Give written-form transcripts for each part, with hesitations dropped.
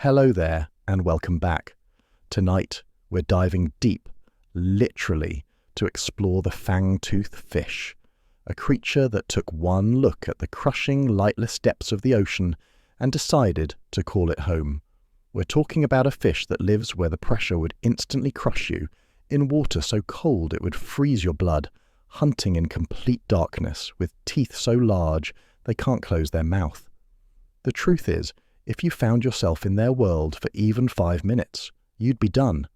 Hello there, and welcome back. Tonight, we're diving deep, literally, to explore the fangtooth fish, a creature that took one look at the crushing, lightless depths of the ocean and decided to call it home. We're talking about a fish that lives where the pressure would instantly crush you, in water so cold it would freeze your blood, hunting in complete darkness, with teeth so large they can't close their mouth. The truth is, if you found yourself in their world for even 5 minutes, you'd be done.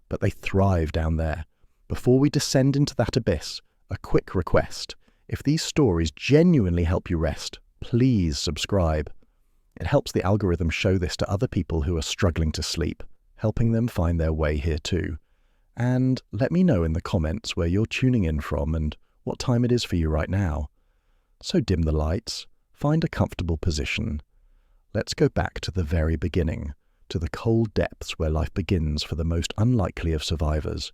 But they thrive down there. Before we descend into that abyss, a quick request. If these stories genuinely help you rest, please subscribe. It helps the algorithm show this to other people who are struggling to sleep, helping them find their way here too. And let me know in the comments where you're tuning in from and what time it is for you right now. So dim the lights, find a comfortable position. Let's go back to the very beginning, to the cold depths where life begins for the most unlikely of survivors.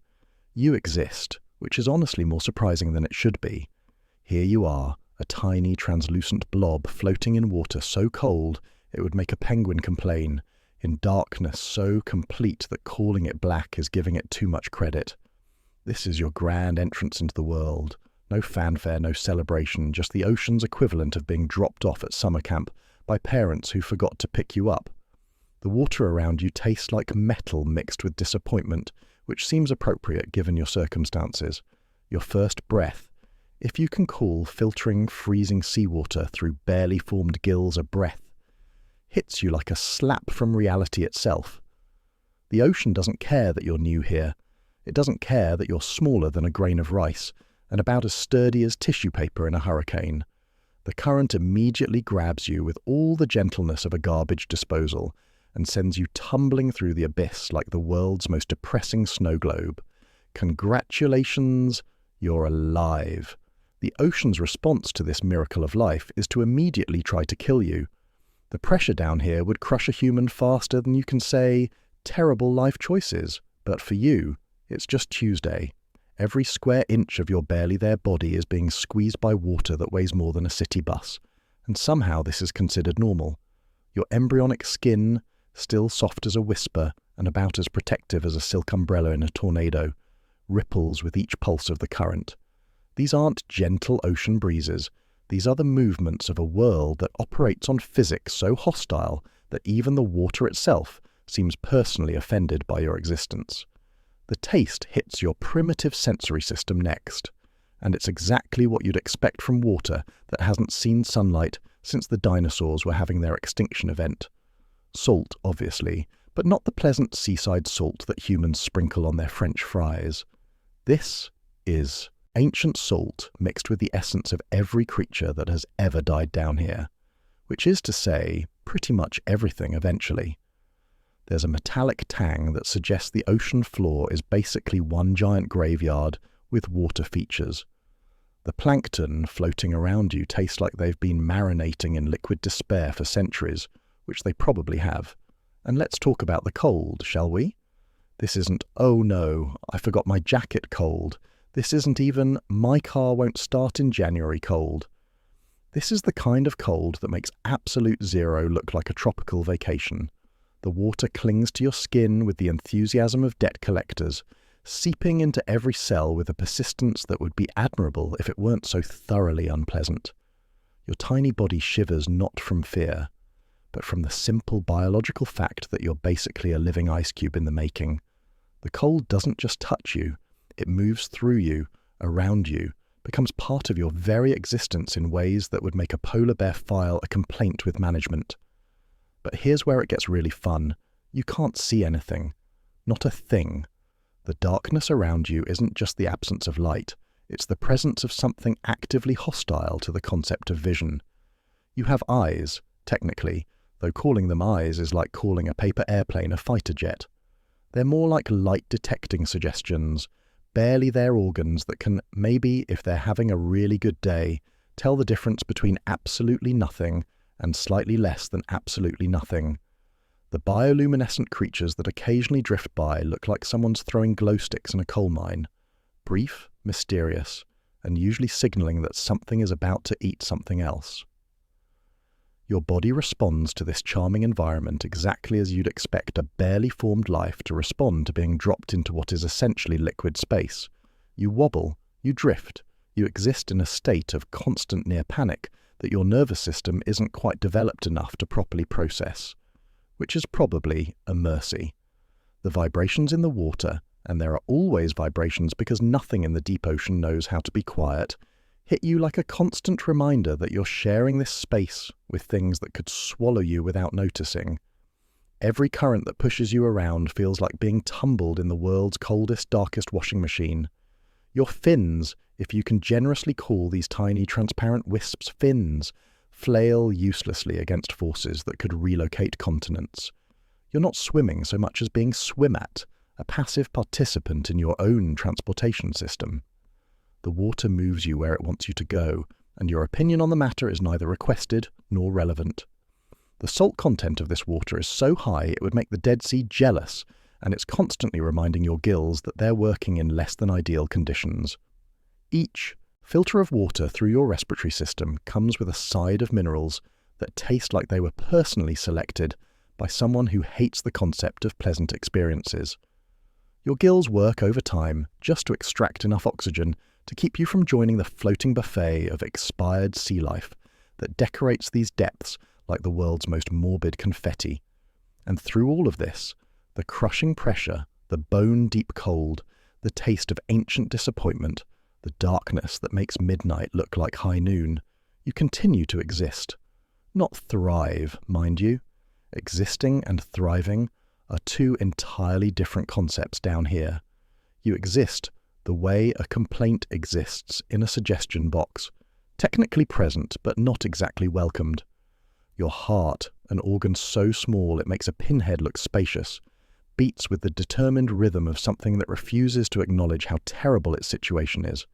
You exist, which is honestly more surprising than it should be. Here you are, a tiny translucent blob floating in water so cold it would make a penguin complain, in darkness so complete that calling it black is giving it too much credit. This is your grand entrance into the world. No fanfare, no celebration, just the ocean's equivalent of being dropped off at summer camp by parents who forgot to pick you up. The water around you tastes like metal mixed with disappointment, which seems appropriate given your circumstances. Your first breath, if you can call filtering freezing seawater through barely formed gills a breath, hits you like a slap from reality itself. The ocean doesn't care that you're new here. It doesn't care that you're smaller than a grain of rice and about as sturdy as tissue paper in a hurricane. The current immediately grabs you with all the gentleness of a garbage disposal and sends you tumbling through the abyss like the world's most depressing snow globe. Congratulations, you're alive. The ocean's response to this miracle of life is to immediately try to kill you. The pressure down here would crush a human faster than you can say, terrible life choices. But for you, it's just Tuesday. Every square inch of your barely there body is being squeezed by water that weighs more than a city bus, and somehow this is considered normal. Your embryonic skin, still soft as a whisper and about as protective as a silk umbrella in a tornado, ripples with each pulse of the current. These aren't gentle ocean breezes. These are the movements of a world that operates on physics so hostile that even the water itself seems personally offended by your existence. The taste hits your primitive sensory system next, and it's exactly what you'd expect from water that hasn't seen sunlight since the dinosaurs were having their extinction event. Salt, obviously, but not the pleasant seaside salt that humans sprinkle on their French fries. This is ancient salt mixed with the essence of every creature that has ever died down here, which is to say, pretty much everything eventually. There's a metallic tang that suggests the ocean floor is basically one giant graveyard with water features. The plankton floating around you taste like they've been marinating in liquid despair for centuries, which they probably have. And let's talk about the cold, shall we? This isn't, oh no, I forgot my jacket cold. This isn't even, my car won't start in January cold. This is the kind of cold that makes absolute zero look like a tropical vacation. The water clings to your skin with the enthusiasm of debt collectors, seeping into every cell with a persistence that would be admirable if it weren't so thoroughly unpleasant. Your tiny body shivers not from fear, but from the simple biological fact that you're basically a living ice cube in the making. The cold doesn't just touch you, it moves through you, around you, becomes part of your very existence in ways that would make a polar bear file a complaint with management. But here's where it gets really fun. You can't see anything. Not a thing. The darkness around you isn't just the absence of light. It's the presence of something actively hostile to the concept of vision. You have eyes, technically, though calling them eyes is like calling a paper airplane a fighter jet. They're more like light-detecting suggestions, barely there organs that can, maybe if they're having a really good day, tell the difference between absolutely nothing and slightly less than absolutely nothing. The bioluminescent creatures that occasionally drift by look like someone's throwing glow sticks in a coal mine. Brief, mysterious, and usually signaling that something is about to eat something else. Your body responds to this charming environment exactly as you'd expect a barely formed life to respond to being dropped into what is essentially liquid space. You wobble, you drift, you exist in a state of constant near panic that your nervous system isn't quite developed enough to properly process, which is probably a mercy. The vibrations in the water, and there are always vibrations because nothing in the deep ocean knows how to be quiet, hit you like a constant reminder that you're sharing this space with things that could swallow you without noticing. Every current that pushes you around feels like being tumbled in the world's coldest, darkest washing machine. Your fins, if you can generously call these tiny transparent wisps fins, flail uselessly against forces that could relocate continents. You're not swimming so much as being swim at, a passive participant in your own transportation system. The water moves you where it wants you to go, and your opinion on the matter is neither requested nor relevant. The salt content of this water is so high it would make the Dead Sea jealous, and it's constantly reminding your gills that they're working in less than ideal conditions. Each filter of water through your respiratory system comes with a side of minerals that taste like they were personally selected by someone who hates the concept of pleasant experiences. Your gills work over time just to extract enough oxygen to keep you from joining the floating buffet of expired sea life that decorates these depths like the world's most morbid confetti. And through all of this, the crushing pressure, the bone-deep cold, the taste of ancient disappointment, the darkness that makes midnight look like high noon, you continue to exist. Not thrive, mind you. Existing and thriving are two entirely different concepts down here. You exist the way a complaint exists in a suggestion box, technically present but not exactly welcomed. Your heart, an organ so small it makes a pinhead look spacious, beats with the determined rhythm of something that refuses to acknowledge how terrible its situation is.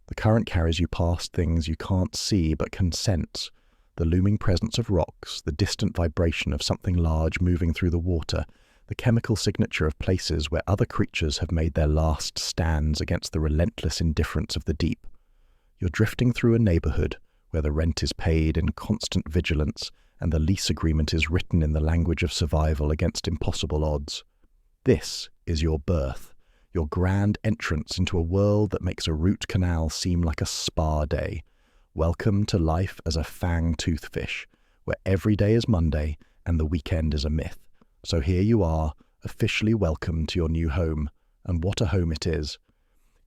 The current carries you past things you can't see but can sense, the looming presence of rocks, the distant vibration of something large moving through the water, the chemical signature of places where other creatures have made their last stands against the relentless indifference of the deep. You're drifting through a neighborhood where the rent is paid in constant vigilance and the lease agreement is written in the language of survival against impossible odds. This is your birth, your grand entrance into a world that makes a root canal seem like a spa day. Welcome to life as a fangtooth fish, where every day is Monday and the weekend is a myth. So here you are, officially welcome to your new home, and what a home it is.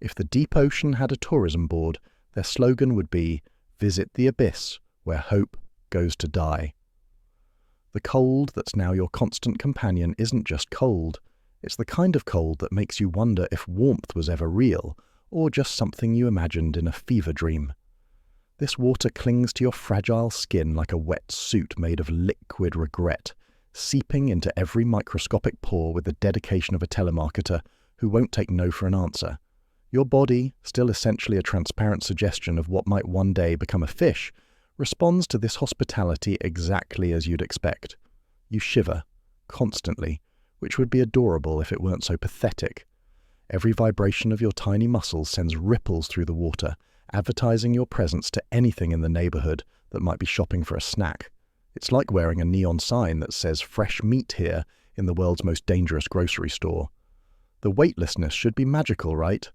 If the deep ocean had a tourism board, their slogan would be, "Visit the abyss, where hope goes to die." The cold that's now your constant companion isn't just cold, it's the kind of cold that makes you wonder if warmth was ever real, or just something you imagined in a fever dream. This water clings to your fragile skin like a wet suit made of liquid regret, seeping into every microscopic pore with the dedication of a telemarketer who won't take no for an answer. Your body, still essentially a transparent suggestion of what might one day become a fish, responds to this hospitality exactly as you'd expect. You shiver, constantly, which would be adorable if it weren't so pathetic. Every vibration of your tiny muscles sends ripples through the water, advertising your presence to anything in the neighborhood that might be shopping for a snack. It's like wearing a neon sign that says fresh meat here in the world's most dangerous grocery store. The weightlessness should be magical, right?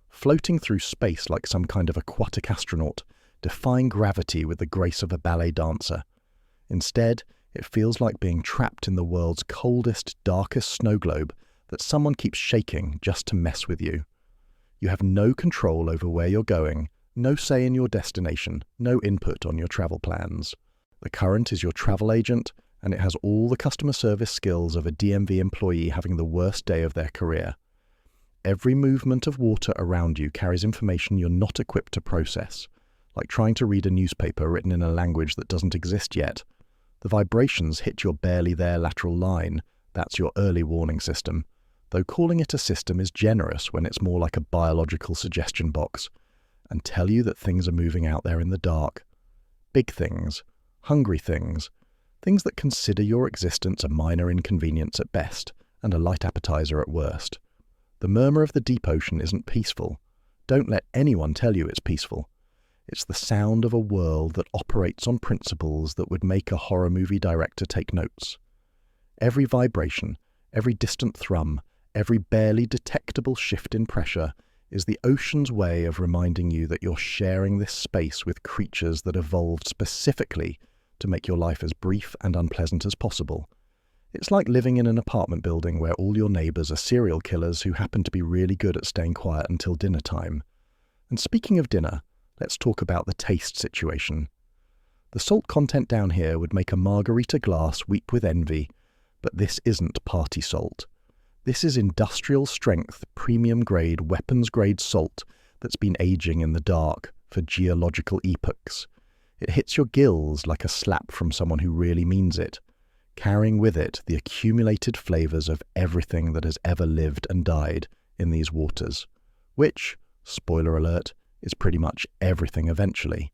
Floating through space like some kind of aquatic astronaut, defying gravity with the grace of a ballet dancer. Instead, it feels like being trapped in the world's coldest, darkest snow globe that someone keeps shaking just to mess with you. You have no control over where you're going, no say in your destination, no input on your travel plans. The current is your travel agent, and it has all the customer service skills of a DMV employee having the worst day of their career. Every movement of water around you carries information you're not equipped to process, like trying to read a newspaper written in a language that doesn't exist yet. The vibrations hit your barely there lateral line, that's your early warning system, though calling it a system is generous when it's more like a biological suggestion box, and tell you that things are moving out there in the dark. Big things. Hungry things, things that consider your existence a minor inconvenience at best and a light appetizer at worst. The murmur of the deep ocean isn't peaceful. Don't let anyone tell you it's peaceful. It's the sound of a world that operates on principles that would make a horror movie director take notes. Every vibration, every distant thrum, every barely detectable shift in pressure is the ocean's way of reminding you that you're sharing this space with creatures that evolved specifically to make your life as brief and unpleasant as possible. It's like living in an apartment building where all your neighbours are serial killers who happen to be really good at staying quiet until dinner time. And speaking of dinner, let's talk about the taste situation. The salt content down here would make a margarita glass weep with envy, but this isn't party salt. This is industrial strength, premium grade, weapons grade salt that's been aging in the dark for geological epochs. It hits your gills like a slap from someone who really means it, carrying with it the accumulated flavours of everything that has ever lived and died in these waters, which, spoiler alert, is pretty much everything eventually.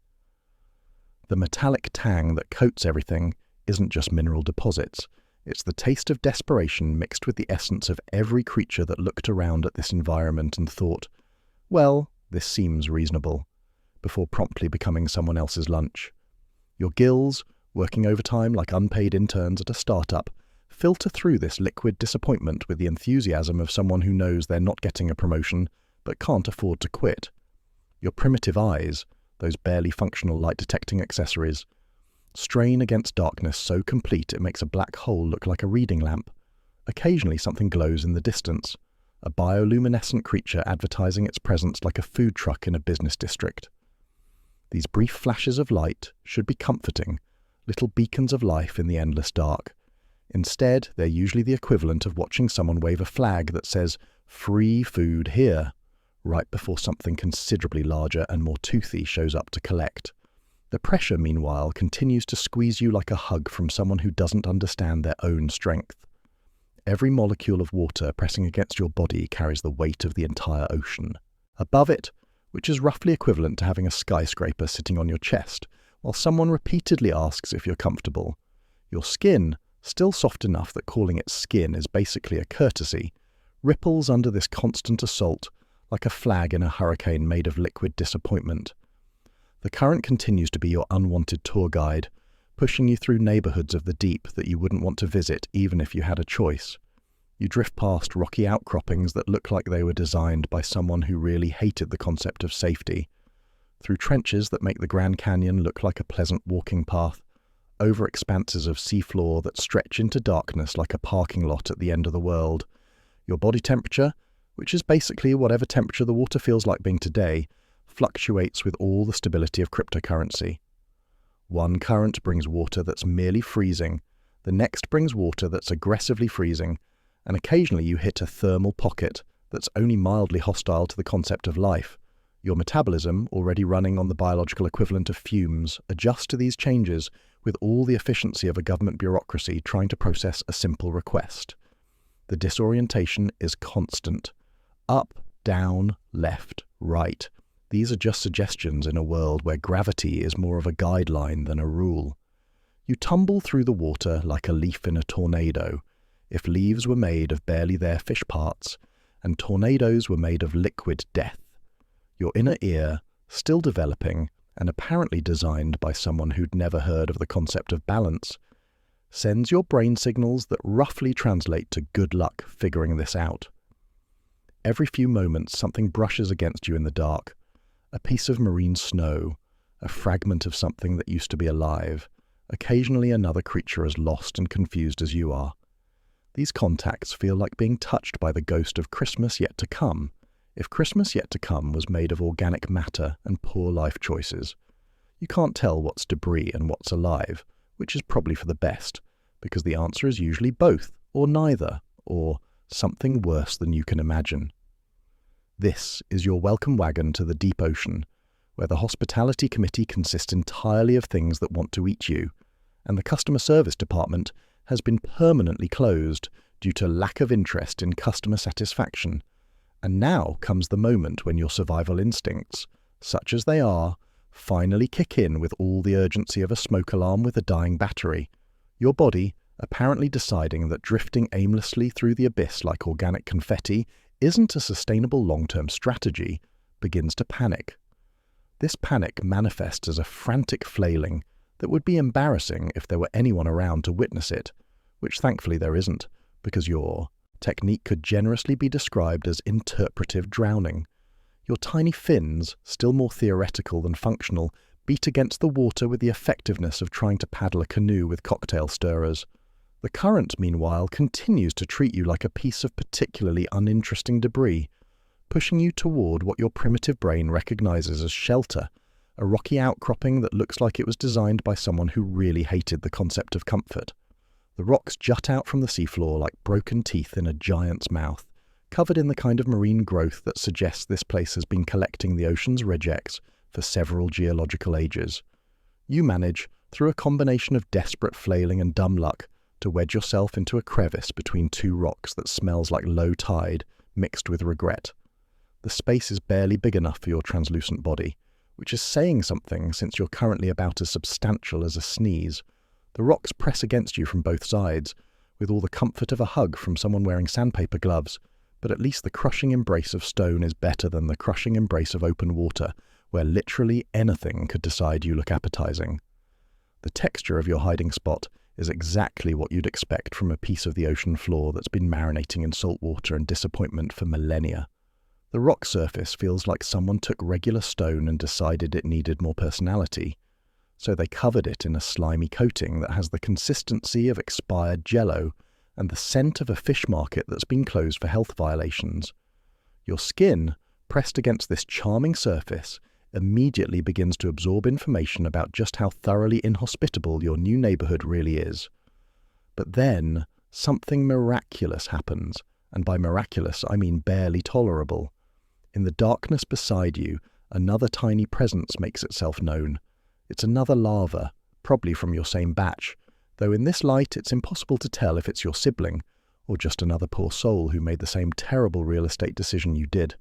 The metallic tang that coats everything isn't just mineral deposits. It's the taste of desperation mixed with the essence of every creature that looked around at this environment and thought, well, this seems reasonable, before promptly becoming someone else's lunch. Your gills, working overtime like unpaid interns at a startup, filter through this liquid disappointment with the enthusiasm of someone who knows they're not getting a promotion but can't afford to quit. Your primitive eyes, those barely functional light-detecting accessories, strain against darkness so complete it makes a black hole look like a reading lamp. Occasionally something glows in the distance, a bioluminescent creature advertising its presence like a food truck in a business district. These brief flashes of light should be comforting, little beacons of life in the endless dark. Instead, they're usually the equivalent of watching someone wave a flag that says, "Free food here," right before something considerably larger and more toothy shows up to collect. The pressure, meanwhile, continues to squeeze you like a hug from someone who doesn't understand their own strength. Every molecule of water pressing against your body carries the weight of the entire ocean. Above it, which is roughly equivalent to having a skyscraper sitting on your chest, while someone repeatedly asks if you're comfortable. Your skin, still soft enough that calling it skin is basically a courtesy, ripples under this constant assault like a flag in a hurricane made of liquid disappointment. The current continues to be your unwanted tour guide, pushing you through neighbourhoods of the deep that you wouldn't want to visit even if you had a choice. You drift past rocky outcroppings that look like they were designed by someone who really hated the concept of safety, through trenches that make the Grand Canyon look like a pleasant walking path, over expanses of seafloor that stretch into darkness like a parking lot at the end of the world. Your body temperature, which is basically whatever temperature the water feels like being today, fluctuates with all the stability of cryptocurrency. One current brings water that's merely freezing, the next brings water that's aggressively freezing, and occasionally you hit a thermal pocket that's only mildly hostile to the concept of life. Your metabolism, already running on the biological equivalent of fumes, adjusts to these changes with all the efficiency of a government bureaucracy trying to process a simple request. The disorientation is constant. Up, down, left, right. These are just suggestions in a world where gravity is more of a guideline than a rule. You tumble through the water like a leaf in a tornado, if leaves were made of barely there fish parts, and tornadoes were made of liquid death. Your inner ear, still developing, and apparently designed by someone who'd never heard of the concept of balance, sends your brain signals that roughly translate to good luck figuring this out. Every few moments something brushes against you in the dark, a piece of marine snow, a fragment of something that used to be alive, occasionally another creature as lost and confused as you are. These contacts feel like being touched by the ghost of Christmas yet to come, if Christmas yet to come was made of organic matter and poor life choices. You can't tell what's debris and what's alive, which is probably for the best, because the answer is usually both, or neither, or something worse than you can imagine. This is your welcome wagon to the deep ocean, where the hospitality committee consists entirely of things that want to eat you, and the customer service department has been permanently closed due to lack of interest in customer satisfaction. And now comes the moment when your survival instincts, such as they are, finally kick in with all the urgency of a smoke alarm with a dying battery. Your body, apparently deciding that drifting aimlessly through the abyss like organic confetti isn't a sustainable long-term strategy, begins to panic. This panic manifests as a frantic flailing that would be embarrassing if there were anyone around to witness it, which thankfully there isn't, because your technique could generously be described as interpretive drowning. Your tiny fins, still more theoretical than functional, beat against the water with the effectiveness of trying to paddle a canoe with cocktail stirrers. The current, meanwhile, continues to treat you like a piece of particularly uninteresting debris, pushing you toward what your primitive brain recognizes as shelter, a rocky outcropping that looks like it was designed by someone who really hated the concept of comfort. The rocks jut out from the seafloor like broken teeth in a giant's mouth, covered in the kind of marine growth that suggests this place has been collecting the ocean's rejects for several geological ages. You manage, through a combination of desperate flailing and dumb luck, to wedge yourself into a crevice between two rocks that smells like low tide mixed with regret. The space is barely big enough for your translucent body, which is saying something since you're currently about as substantial as a sneeze. The rocks press against you from both sides, with all the comfort of a hug from someone wearing sandpaper gloves, but at least the crushing embrace of stone is better than the crushing embrace of open water, where literally anything could decide you look appetizing. The texture of your hiding spot is exactly what you'd expect from a piece of the ocean floor that's been marinating in salt water and disappointment for millennia. The rock surface feels like someone took regular stone and decided it needed more personality, so they covered it in a slimy coating that has the consistency of expired jello and the scent of a fish market that's been closed for health violations. Your skin, pressed against this charming surface, immediately begins to absorb information about just how thoroughly inhospitable your new neighborhood really is. But then, something miraculous happens, and by miraculous I mean barely tolerable. In the darkness beside you, another tiny presence makes itself known. It's another larva, probably from your same batch, though in this light it's impossible to tell if it's your sibling, or just another poor soul who made the same terrible real estate decision you did.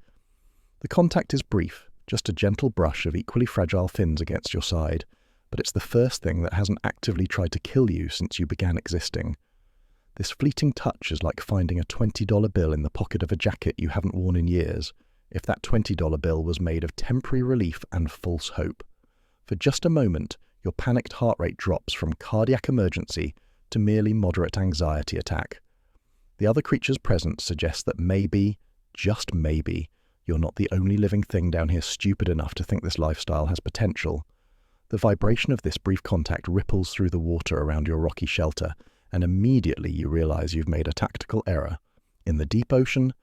The contact is brief, just a gentle brush of equally fragile fins against your side, but it's the first thing that hasn't actively tried to kill you since you began existing. This fleeting touch is like finding a $20 bill in the pocket of a jacket you haven't worn in years, if that $20 bill was made of temporary relief and false hope. For just a moment, your panicked heart rate drops from cardiac emergency to merely moderate anxiety attack. The other creature's presence suggests that maybe, just maybe, you're not the only living thing down here stupid enough to think this lifestyle has potential. The vibration of this brief contact ripples through the water around your rocky shelter, and immediately you realize you've made a tactical error. In the deep ocean,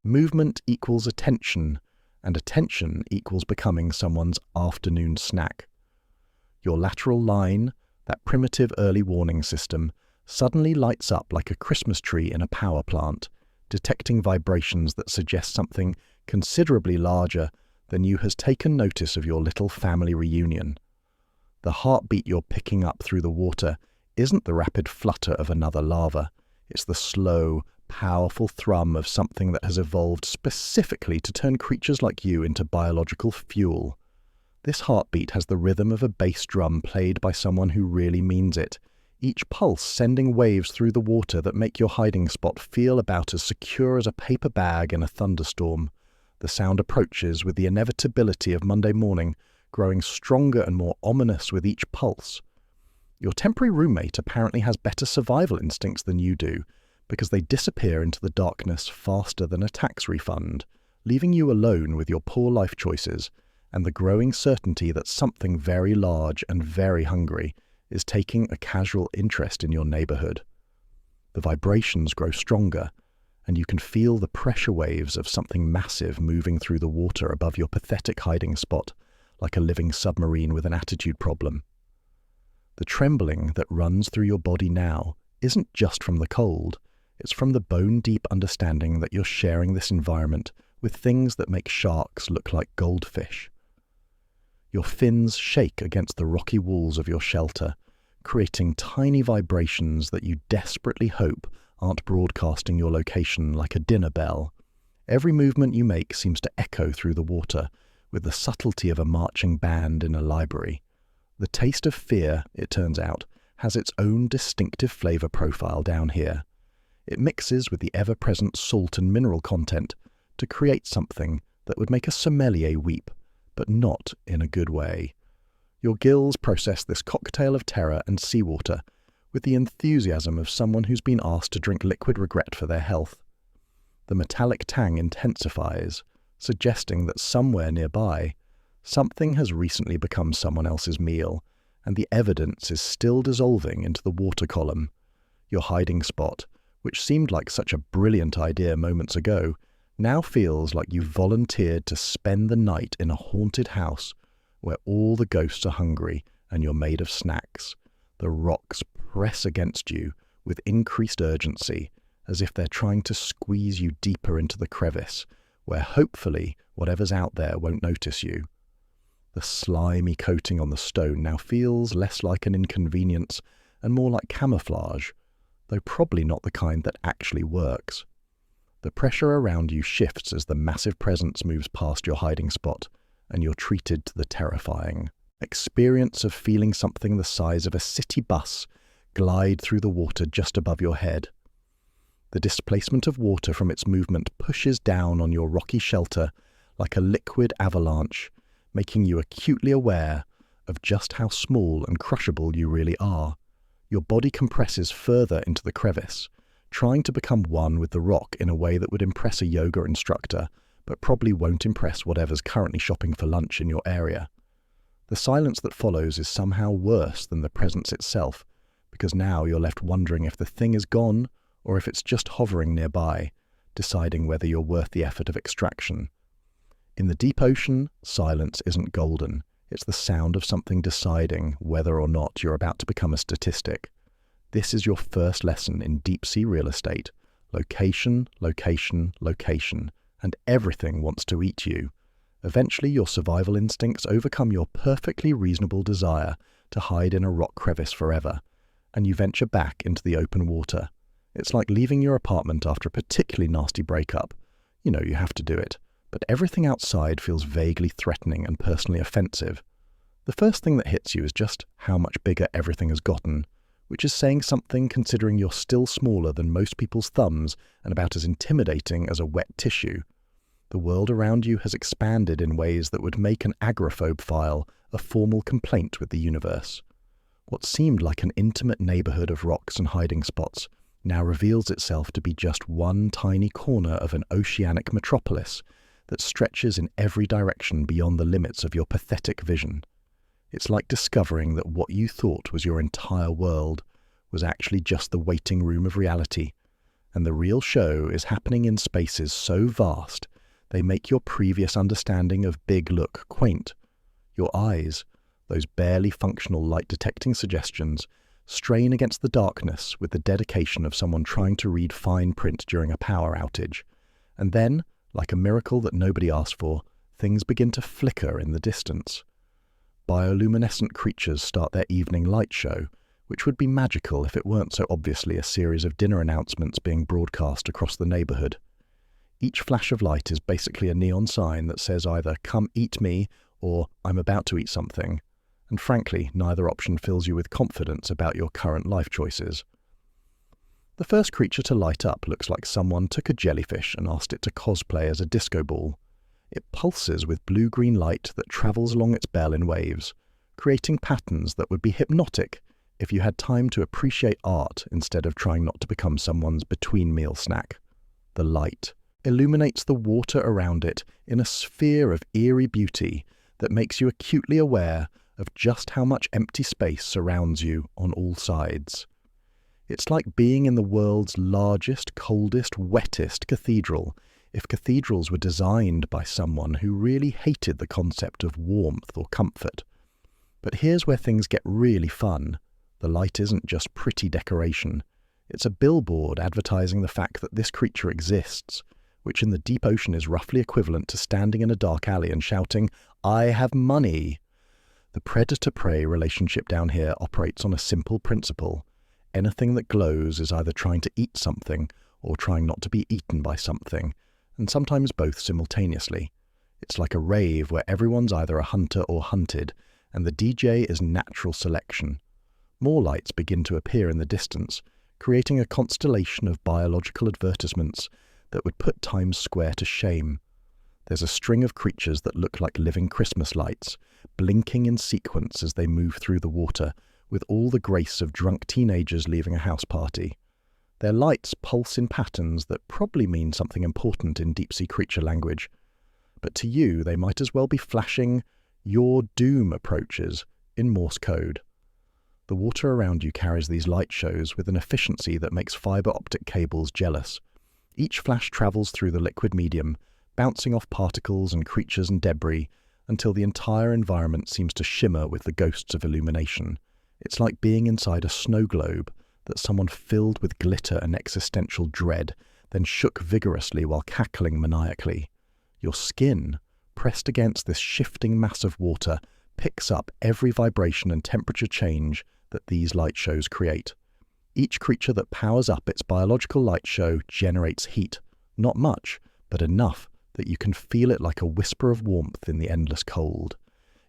movement equals attention, and attention equals becoming someone's afternoon snack. Your lateral line, that primitive early warning system, suddenly lights up like a Christmas tree in a power plant, detecting vibrations that suggest something considerably larger than you has taken notice of your little family reunion. The heartbeat you're picking up through the water isn't the rapid flutter of another larva. It's the slow, powerful thrum of something that has evolved specifically to turn creatures like you into biological fuel. This heartbeat has the rhythm of a bass drum played by someone who really means it, each pulse sending waves through the water that make your hiding spot feel about as secure as a paper bag in a thunderstorm. The sound approaches with the inevitability of Monday morning, growing stronger and more ominous with each pulse. Your temporary roommate apparently has better survival instincts than you do, because they disappear into the darkness faster than a tax refund, leaving you alone with your poor life choices and the growing certainty that something very large and very hungry is taking a casual interest in your neighborhood. The vibrations grow stronger, and you can feel the pressure waves of something massive moving through the water above your pathetic hiding spot, like a living submarine with an attitude problem. The trembling that runs through your body now isn't just from the cold, it's from the bone-deep understanding that you're sharing this environment with things that make sharks look like goldfish. Your fins shake against the rocky walls of your shelter, creating tiny vibrations that you desperately hope aren't broadcasting your location like a dinner bell. Every movement you make seems to echo through the water with the subtlety of a marching band in a library. The taste of fear, it turns out, has its own distinctive flavor profile down here. It mixes with the ever-present salt and mineral content to create something that would make a sommelier weep, but not in a good way. Your gills process this cocktail of terror and seawater with the enthusiasm of someone who's been asked to drink liquid regret for their health. The metallic tang intensifies, suggesting that somewhere nearby, something has recently become someone else's meal, and the evidence is still dissolving into the water column. Your hiding spot, which seemed like such a brilliant idea moments ago, now feels like you've volunteered to spend the night in a haunted house where all the ghosts are hungry and you're made of snacks. The rocks press against you with increased urgency, as if they're trying to squeeze you deeper into the crevice, where hopefully whatever's out there won't notice you. The slimy coating on the stone now feels less like an inconvenience and more like camouflage, though probably not the kind that actually works. The pressure around you shifts as the massive presence moves past your hiding spot, and you're treated to the terrifying experience of feeling something the size of a city bus glide through the water just above your head. The displacement of water from its movement pushes down on your rocky shelter like a liquid avalanche, making you acutely aware of just how small and crushable you really are. Your body compresses further into the crevice, trying to become one with the rock in a way that would impress a yoga instructor, but probably won't impress whatever's currently shopping for lunch in your area. The silence that follows is somehow worse than the presence itself, because now you're left wondering if the thing is gone or if it's just hovering nearby, deciding whether you're worth the effort of extraction. In the deep ocean, silence isn't golden. It's the sound of something deciding whether or not you're about to become a statistic. This is your first lesson in deep-sea real estate. Location, location, location, and everything wants to eat you. Eventually, your survival instincts overcome your perfectly reasonable desire to hide in a rock crevice forever, and you venture back into the open water. It's like leaving your apartment after a particularly nasty breakup. You know you have to do it, but everything outside feels vaguely threatening and personally offensive. The first thing that hits you is just how much bigger everything has gotten, which is saying something considering you're still smaller than most people's thumbs and about as intimidating as a wet tissue. The world around you has expanded in ways that would make an agoraphobe file a formal complaint with the universe. What seemed like an intimate neighborhood of rocks and hiding spots now reveals itself to be just one tiny corner of an oceanic metropolis that stretches in every direction beyond the limits of your pathetic vision. It's like discovering that what you thought was your entire world was actually just the waiting room of reality, and the real show is happening in spaces so vast they make your previous understanding of big look quaint. Your eyes, those barely functional light-detecting suggestions, strain against the darkness with the dedication of someone trying to read fine print during a power outage. And then, like a miracle that nobody asked for, things begin to flicker in the distance. Bioluminescent creatures start their evening light show, which would be magical if it weren't so obviously a series of dinner announcements being broadcast across the neighborhood. Each flash of light is basically a neon sign that says either "come eat me" or "I'm about to eat something," and frankly, neither option fills you with confidence about your current life choices. The first creature to light up looks like someone took a jellyfish and asked it to cosplay as a disco ball. It pulses with blue-green light that travels along its bell in waves, creating patterns that would be hypnotic if you had time to appreciate art instead of trying not to become someone's between-meal snack. The light illuminates the water around it in a sphere of eerie beauty that makes you acutely aware of just how much empty space surrounds you on all sides. It's like being in the world's largest, coldest, wettest cathedral, if cathedrals were designed by someone who really hated the concept of warmth or comfort. But here's where things get really fun. The light isn't just pretty decoration. It's a billboard advertising the fact that this creature exists, which in the deep ocean is roughly equivalent to standing in a dark alley and shouting, "I have money." The predator-prey relationship down here operates on a simple principle. Anything that glows is either trying to eat something or trying not to be eaten by something, and sometimes both simultaneously. It's like a rave where everyone's either a hunter or hunted, and the DJ is natural selection. More lights begin to appear in the distance, creating a constellation of biological advertisements that would put Times Square to shame. There's a string of creatures that look like living Christmas lights, blinking in sequence as they move through the water, with all the grace of drunk teenagers leaving a house party. Their lights pulse in patterns that probably mean something important in deep-sea creature language. But to you, they might as well be flashing "Your doom approaches" in Morse code. The water around you carries these light shows with an efficiency that makes fiber optic cables jealous. Each flash travels through the liquid medium, bouncing off particles and creatures and debris, until the entire environment seems to shimmer with the ghosts of illumination. It's like being inside a snow globe that someone filled with glitter and existential dread, then shook vigorously while cackling maniacally. Your skin, pressed against this shifting mass of water, picks up every vibration and temperature change that these light shows create. Each creature that powers up its biological light show generates heat, not much, but enough that you can feel it like a whisper of warmth in the endless cold.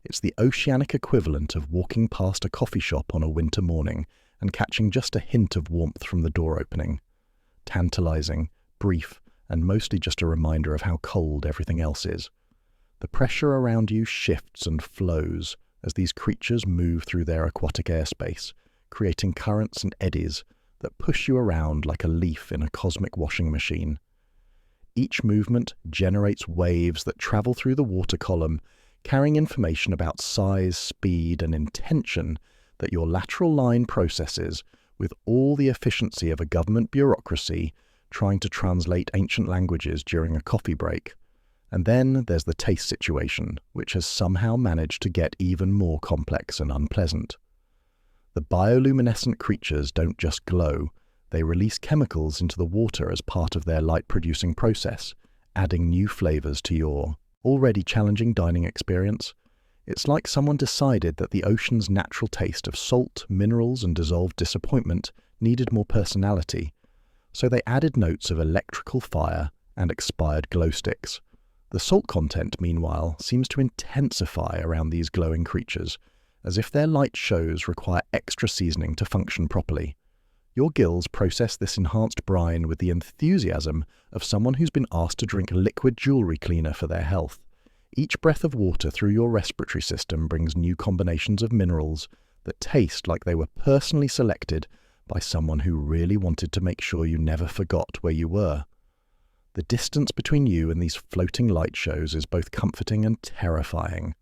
It's the oceanic equivalent of walking past a coffee shop on a winter morning and catching just a hint of warmth from the door opening. Tantalizing, brief, and mostly just a reminder of how cold everything else is. The pressure around you shifts and flows as these creatures move through their aquatic airspace, creating currents and eddies that push you around like a leaf in a cosmic washing machine. Each movement generates waves that travel through the water column, carrying information about size, speed, and intention that your lateral line processes with all the efficiency of a government bureaucracy trying to translate ancient languages during a coffee break. And then there's the taste situation, which has somehow managed to get even more complex and unpleasant. The bioluminescent creatures don't just glow, they release chemicals into the water as part of their light-producing process, adding new flavors to your already challenging dining experience. It's like someone decided that the ocean's natural taste of salt, minerals, and dissolved disappointment needed more personality, so they added notes of electrical fire and expired glow sticks. The salt content, meanwhile, seems to intensify around these glowing creatures, as if their light shows require extra seasoning to function properly. Your gills process this enhanced brine with the enthusiasm of someone who's been asked to drink liquid jewelry cleaner for their health. Each breath of water through your respiratory system brings new combinations of minerals that taste like they were personally selected by someone who really wanted to make sure you never forgot where you were. The distance between you and these floating light shows is both comforting and terrifying.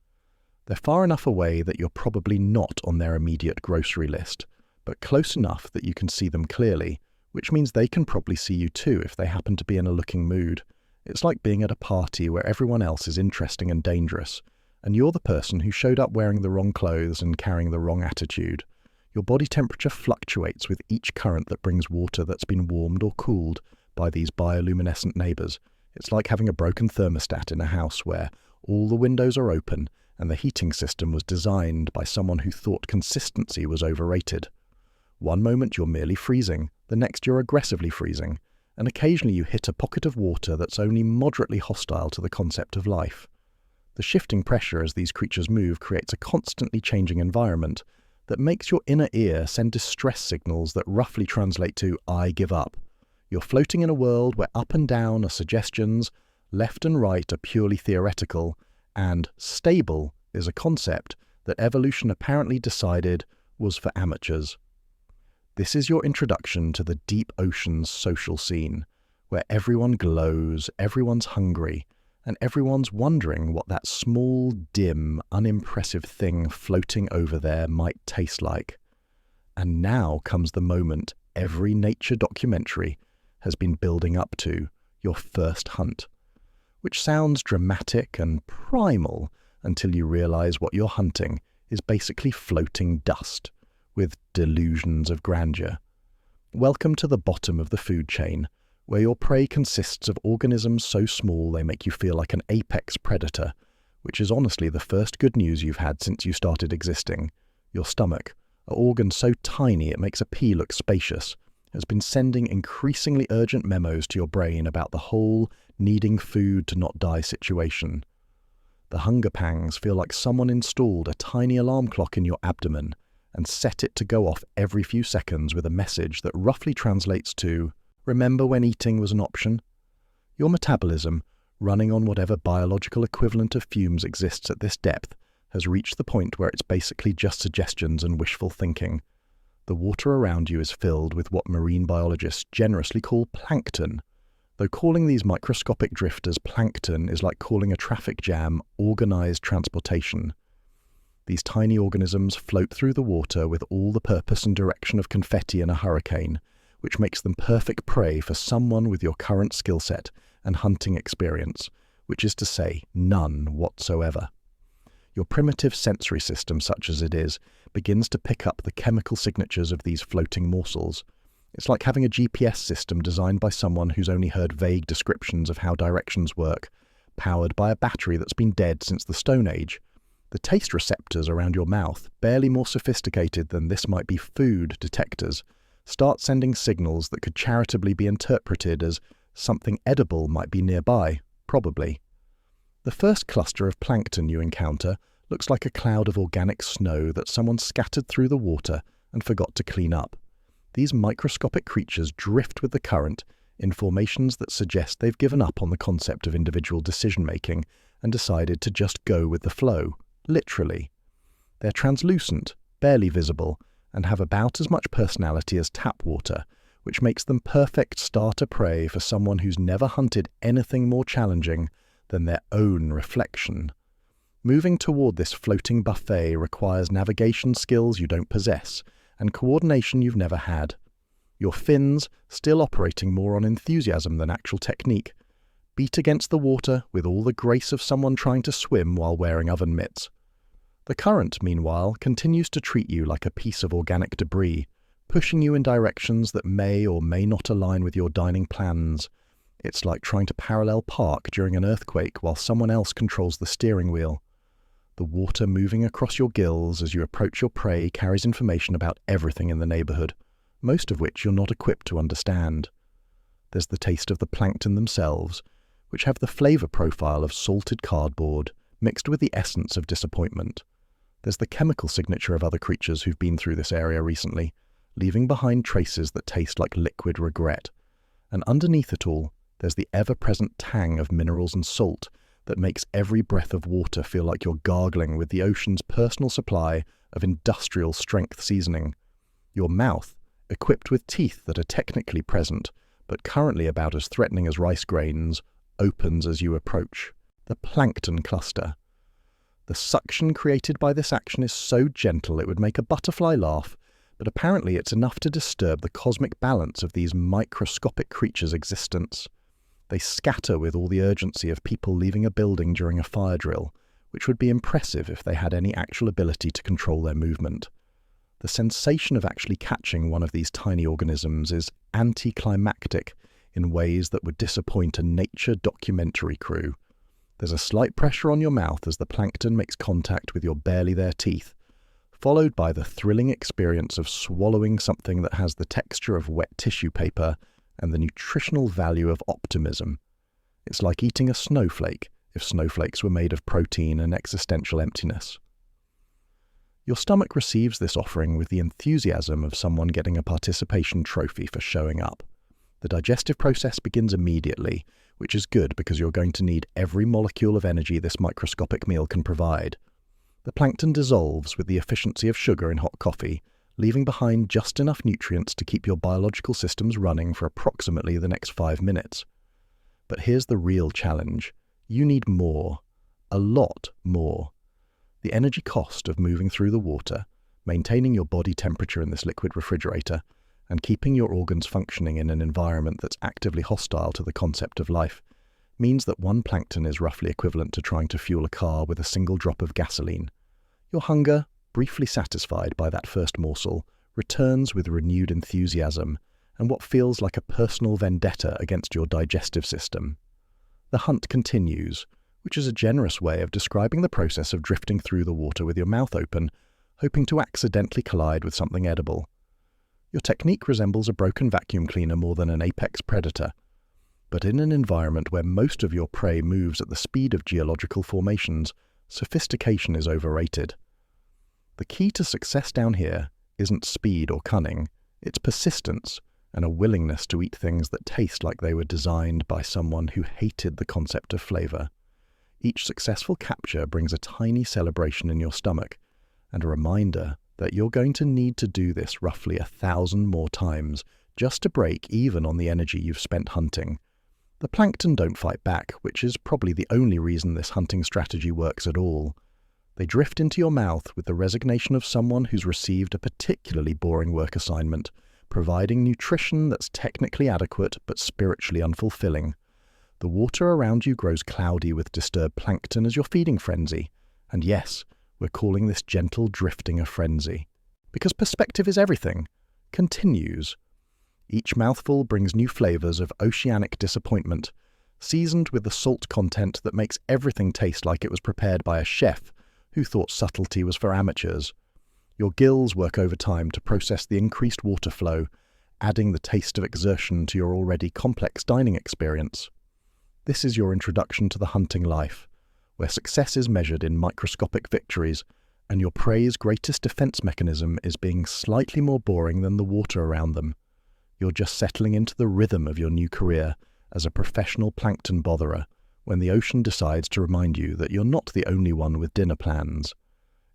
They're far enough away that you're probably not on their immediate grocery list, but close enough that you can see them clearly, which means they can probably see you too if they happen to be in a looking mood. It's like being at a party where everyone else is interesting and dangerous, and you're the person who showed up wearing the wrong clothes and carrying the wrong attitude. Your body temperature fluctuates with each current that brings water that's been warmed or cooled by these bioluminescent neighbors. It's like having a broken thermostat in a house where all the windows are open and the heating system was designed by someone who thought consistency was overrated. One moment you're merely freezing, the next you're aggressively freezing, and occasionally you hit a pocket of water that's only moderately hostile to the concept of life. The shifting pressure as these creatures move creates a constantly changing environment that makes your inner ear send distress signals that roughly translate to "I give up." You're floating in a world where up and down are suggestions, left and right are purely theoretical, and stable is a concept that evolution apparently decided was for amateurs. This is your introduction to the deep ocean's social scene, where everyone glows, everyone's hungry, and everyone's wondering what that small, dim, unimpressive thing floating over there might taste like. And now comes the moment every nature documentary has been building up to, your first hunt, which sounds dramatic and primal until you realize what you're hunting is basically floating dust with delusions of grandeur. Welcome to the bottom of the food chain, where your prey consists of organisms so small they make you feel like an apex predator, which is honestly the first good news you've had since you started existing. Your stomach, an organ so tiny it makes a pea look spacious, has been sending increasingly urgent memos to your brain about the whole needing food to not die situation. The hunger pangs feel like someone installed a tiny alarm clock in your abdomen and set it to go off every few seconds with a message that roughly translates to, "Remember when eating was an option?" Your metabolism, running on whatever biological equivalent of fumes exists at this depth, has reached the point where it's basically just suggestions and wishful thinking. The water around you is filled with what marine biologists generously call plankton, though calling these microscopic drifters plankton is like calling a traffic jam organized transportation. These tiny organisms float through the water with all the purpose and direction of confetti in a hurricane, which makes them perfect prey for someone with your current skill set and hunting experience, which is to say, none whatsoever. Your primitive sensory system, such as it is, begins to pick up the chemical signatures of these floating morsels. It's like having a GPS system designed by someone who's only heard vague descriptions of how directions work, powered by a battery that's been dead since the Stone Age. The taste receptors around your mouth, barely more sophisticated than this might be food detectors, start sending signals that could charitably be interpreted as something edible might be nearby, probably. The first cluster of plankton you encounter looks like a cloud of organic snow that someone scattered through the water and forgot to clean up. These microscopic creatures drift with the current in formations that suggest they've given up on the concept of individual decision-making and decided to just go with the flow, literally. They're translucent, barely visible, and have about as much personality as tap water, which makes them perfect starter prey for someone who's never hunted anything more challenging than their own reflection. Moving toward this floating buffet requires navigation skills you don't possess, and coordination you've never had. Your fins, still operating more on enthusiasm than actual technique, beat against the water with all the grace of someone trying to swim while wearing oven mitts. The current, meanwhile, continues to treat you like a piece of organic debris, pushing you in directions that may or may not align with your dining plans. It's like trying to parallel park during an earthquake while someone else controls the steering wheel. The water moving across your gills as you approach your prey carries information about everything in the neighborhood, most of which you're not equipped to understand. There's the taste of the plankton themselves, which have the flavor profile of salted cardboard mixed with the essence of disappointment. There's the chemical signature of other creatures who've been through this area recently, leaving behind traces that taste like liquid regret. And underneath it all, there's the ever-present tang of minerals and salt that makes every breath of water feel like you're gargling with the ocean's personal supply of industrial strength seasoning. Your mouth, equipped with teeth that are technically present, but currently about as threatening as rice grains, opens as you approach. The plankton cluster. The suction created by this action is so gentle it would make a butterfly laugh, but apparently it's enough to disturb the cosmic balance of these microscopic creatures' existence. They scatter with all the urgency of people leaving a building during a fire drill, which would be impressive if they had any actual ability to control their movement. The sensation of actually catching one of these tiny organisms is anticlimactic in ways that would disappoint a nature documentary crew. There's a slight pressure on your mouth as the plankton makes contact with your barely there teeth, followed by the thrilling experience of swallowing something that has the texture of wet tissue paper and the nutritional value of optimism. It's like eating a snowflake if snowflakes were made of protein and existential emptiness. Your stomach receives this offering with the enthusiasm of someone getting a participation trophy for showing up. The digestive process begins immediately, which is good because you're going to need every molecule of energy this microscopic meal can provide. The plankton dissolves with the efficiency of sugar in hot coffee, leaving behind just enough nutrients to keep your biological systems running for approximately the next 5 minutes. But here's the real challenge. You need more. A lot more. The energy cost of moving through the water, maintaining your body temperature in this liquid refrigerator, and keeping your organs functioning in an environment that's actively hostile to the concept of life, means that one plankton is roughly equivalent to trying to fuel a car with a single drop of gasoline. Your hunger, briefly satisfied by that first morsel, returns with renewed enthusiasm and what feels like a personal vendetta against your digestive system. The hunt continues, which is a generous way of describing the process of drifting through the water with your mouth open, hoping to accidentally collide with something edible. Your technique resembles a broken vacuum cleaner more than an apex predator, but in an environment where most of your prey moves at the speed of geological formations, sophistication is overrated. The key to success down here isn't speed or cunning, it's persistence, and a willingness to eat things that taste like they were designed by someone who hated the concept of flavor. Each successful capture brings a tiny celebration in your stomach, and a reminder that you're going to need to do this roughly 1,000 more times just to break even on the energy you've spent hunting. The plankton don't fight back, which is probably the only reason this hunting strategy works at all. They drift into your mouth with the resignation of someone who's received a particularly boring work assignment, providing nutrition that's technically adequate but spiritually unfulfilling. The water around you grows cloudy with disturbed plankton as your feeding frenzy. And yes, we're calling this gentle drifting a frenzy. Because perspective is everything. Continues. Each mouthful brings new flavors of oceanic disappointment, seasoned with the salt content that makes everything taste like it was prepared by a chef who thought subtlety was for amateurs. Your gills work overtime to process the increased water flow, adding the taste of exertion to your already complex dining experience. This is your introduction to the hunting life, where success is measured in microscopic victories, and your prey's greatest defense mechanism is being slightly more boring than the water around them. You're just settling into the rhythm of your new career as a professional plankton botherer, when the ocean decides to remind you that you're not the only one with dinner plans.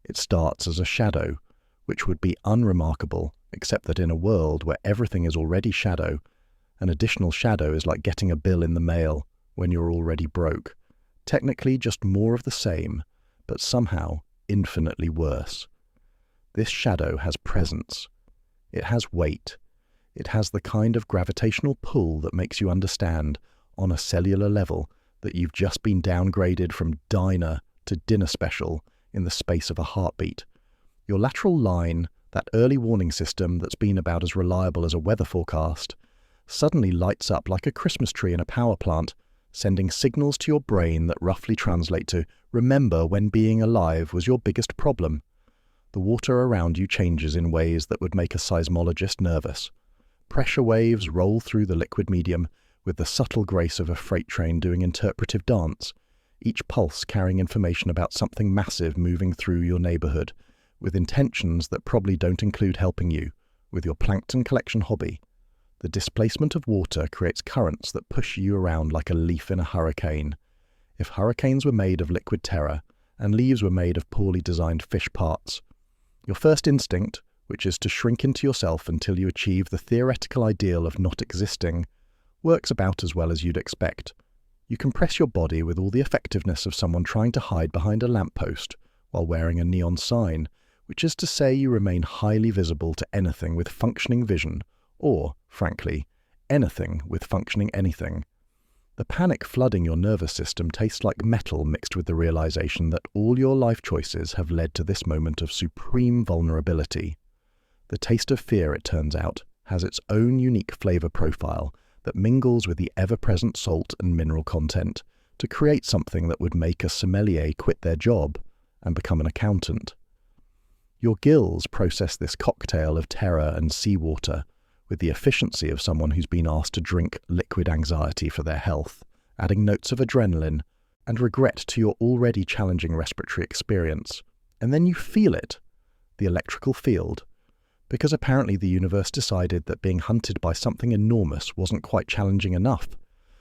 It starts as a shadow, which would be unremarkable, except that in a world where everything is already shadow, an additional shadow is like getting a bill in the mail when you're already broke. Technically just more of the same, but somehow infinitely worse. This shadow has presence. It has weight. It has the kind of gravitational pull that makes you understand, on a cellular level, that you've just been downgraded from diner to dinner special in the space of a heartbeat. Your lateral line, that early warning system that's been about as reliable as a weather forecast, suddenly lights up like a Christmas tree in a power plant, sending signals to your brain that roughly translate to remember when being alive was your biggest problem. The water around you changes in ways that would make a seismologist nervous. Pressure waves roll through the liquid medium with the subtle grace of a freight train doing interpretive dance, each pulse carrying information about something massive moving through your neighborhood, with intentions that probably don't include helping you with your plankton collection hobby. The displacement of water creates currents that push you around like a leaf in a hurricane. If hurricanes were made of liquid terror and leaves were made of poorly designed fish parts, your first instinct, which is to shrink into yourself until you achieve the theoretical ideal of not existing, works about as well as you'd expect. You compress your body with all the effectiveness of someone trying to hide behind a lamppost while wearing a neon sign, which is to say you remain highly visible to anything with functioning vision, or, frankly, anything with functioning anything. The panic flooding your nervous system tastes like metal mixed with the realization that all your life choices have led to this moment of supreme vulnerability. The taste of fear, it turns out, has its own unique flavor profile that mingles with the ever-present salt and mineral content to create something that would make a sommelier quit their job and become an accountant. Your gills process this cocktail of terror and seawater with the efficiency of someone who's been asked to drink liquid anxiety for their health, adding notes of adrenaline and regret to your already challenging respiratory experience. And then you feel it, the electrical field, because apparently the universe decided that being hunted by something enormous wasn't quite challenging enough,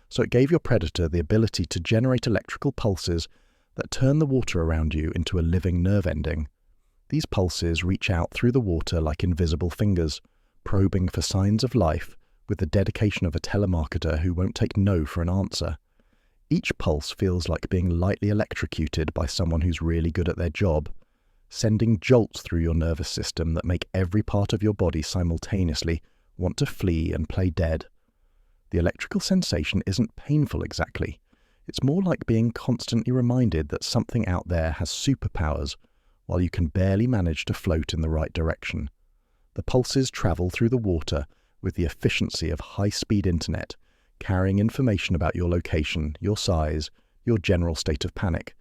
so it gave your predator the ability to generate electrical pulses that turn the water around you into a living nerve ending. These pulses reach out through the water like invisible fingers, probing for signs of life with the dedication of a telemarketer who won't take no for an answer. Each pulse feels like being lightly electrocuted by someone who's really good at their job, sending jolts through your nervous system that make every part of your body simultaneously want to flee and play dead. The electrical sensation isn't painful exactly. It's more like being constantly reminded that something out there has superpowers while you can barely manage to float in the right direction. The pulses travel through the water with the efficiency of high-speed internet, carrying information about your location, your size, your general state of panic,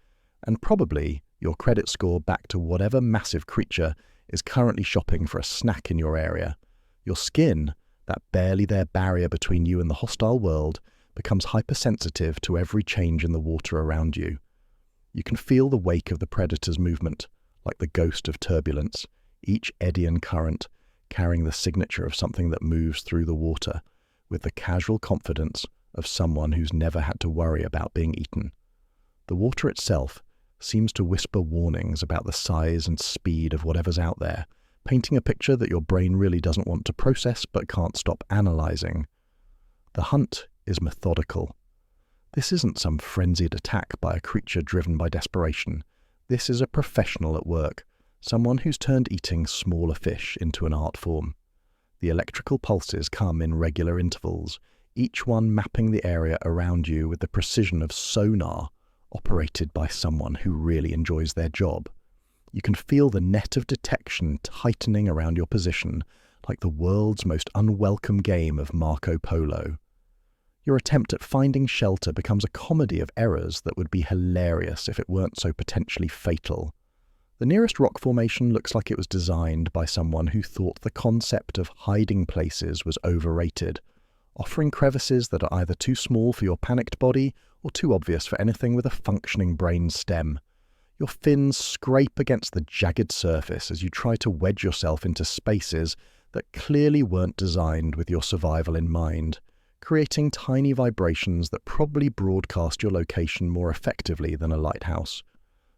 and probably your credit score back to whatever massive creature is currently shopping for a snack in your area. Your skin, that barely there barrier between you and the hostile world, becomes hypersensitive to every change in the water around you. You can feel the wake of the predator's movement, like the ghost of turbulence, each eddy and current, carrying the signature of something that moves through the water, with the casual confidence of someone who's never had to worry about being eaten. The water itself seems to whisper warnings about the size and speed of whatever's out there, painting a picture that your brain really doesn't want to process but can't stop analyzing. The hunt is methodical. This isn't some frenzied attack by a creature driven by desperation. This is a professional at work, someone who's turned eating smaller fish into an art form. The electrical pulses come in regular intervals, each one mapping the area around you with the precision of sonar, operated by someone who really enjoys their job. You can feel the net of detection tightening around your position, like the world's most unwelcome game of Marco Polo. Your attempt at finding shelter becomes a comedy of errors that would be hilarious if it weren't so potentially fatal. The nearest rock formation looks like it was designed by someone who thought the concept of hiding places was overrated, offering crevices that are either too small for your panicked body or too obvious for anything with a functioning brain stem. Your fins scrape against the jagged surface as you try to wedge yourself into spaces that clearly weren't designed with your survival in mind, creating tiny vibrations that probably broadcast your location more effectively than a lighthouse.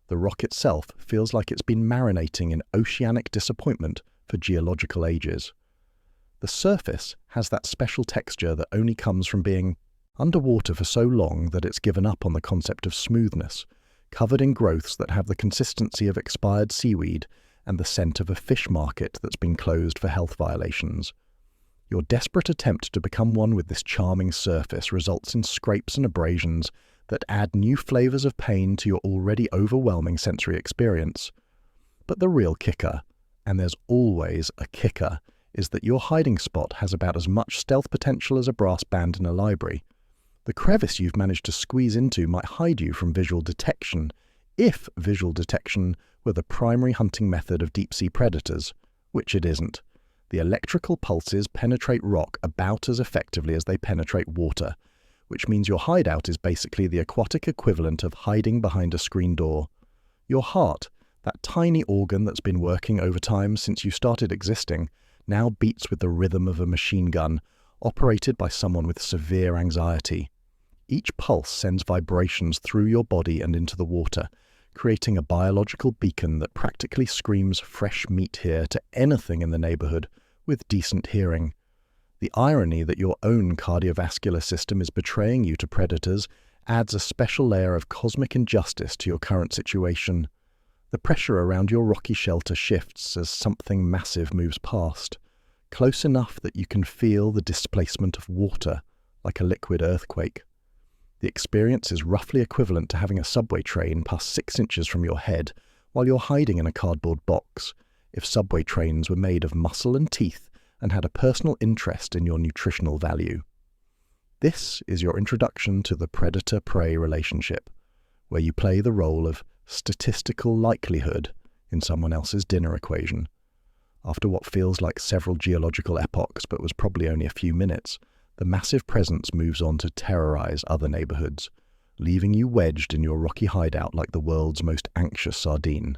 The rock itself feels like it's been marinating in oceanic disappointment for geological ages. The surface has that special texture that only comes from being underwater for so long that it's given up on the concept of smoothness, covered in growths that have the consistency of expired seaweed and the scent of a fish market that's been closed for health violations. Your desperate attempt to become one with this charming surface results in scrapes and abrasions that add new flavors of pain to your already overwhelming sensory experience. But the real kicker, and there's always a kicker, is that your hiding spot has about as much stealth potential as a brass band in a library. The crevice you've managed to squeeze into might hide you from visual detection, if visual detection were the primary hunting method of deep-sea predators, which it isn't. The electrical pulses penetrate rock about as effectively as they penetrate water, which means your hideout is basically the aquatic equivalent of hiding behind a screen door. Your heart, that tiny organ that's been working overtime since you started existing, now beats with the rhythm of a machine gun, operated by someone with severe anxiety. Each pulse sends vibrations through your body and into the water, creating a biological beacon that practically screams fresh meat here to anything in the neighborhood with decent hearing. The irony that your own cardiovascular system is betraying you to predators adds a special layer of cosmic injustice to your current situation. The pressure around your rocky shelter shifts as something massive moves past, close enough that you can feel the displacement of water, like a liquid earthquake. The experience is roughly equivalent to having a subway train pass 6 inches from your head while you're hiding in a cardboard box, if subway trains were made of muscle and teeth and had a personal interest in your nutritional value. This is your introduction to the predator-prey relationship, where you play the role of statistical likelihood in someone else's dinner equation. After what feels like several geological epochs but was probably only a few minutes, the massive presence moves on to terrorize other neighborhoods, leaving you wedged in your rocky hideout like the world's most anxious sardine.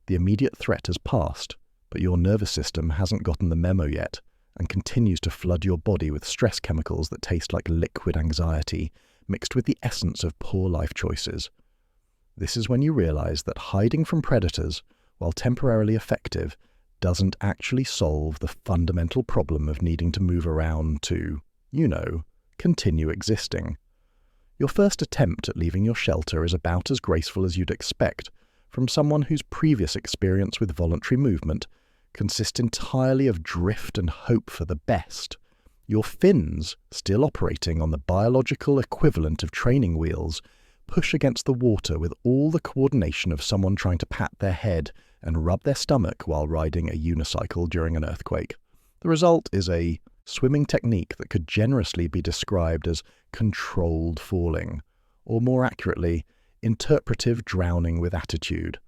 The immediate threat has passed, but your nervous system hasn't gotten the memo yet and continues to flood your body with stress chemicals that taste like liquid anxiety mixed with the essence of poor life choices. This is when you realize that hiding from predators, while temporarily effective, doesn't actually solve the fundamental problem of needing to move around to, continue existing. Your first attempt at leaving your shelter is about as graceful as you'd expect from someone whose previous experience with voluntary movement consists entirely of drift and hope for the best. Your fins, still operating on the biological equivalent of training wheels, push against the water with all the coordination of someone trying to pat their head and rub their stomach while riding a unicycle during an earthquake. The result is a swimming technique that could generously be described as controlled falling, or more accurately, interpretive drowning with attitude.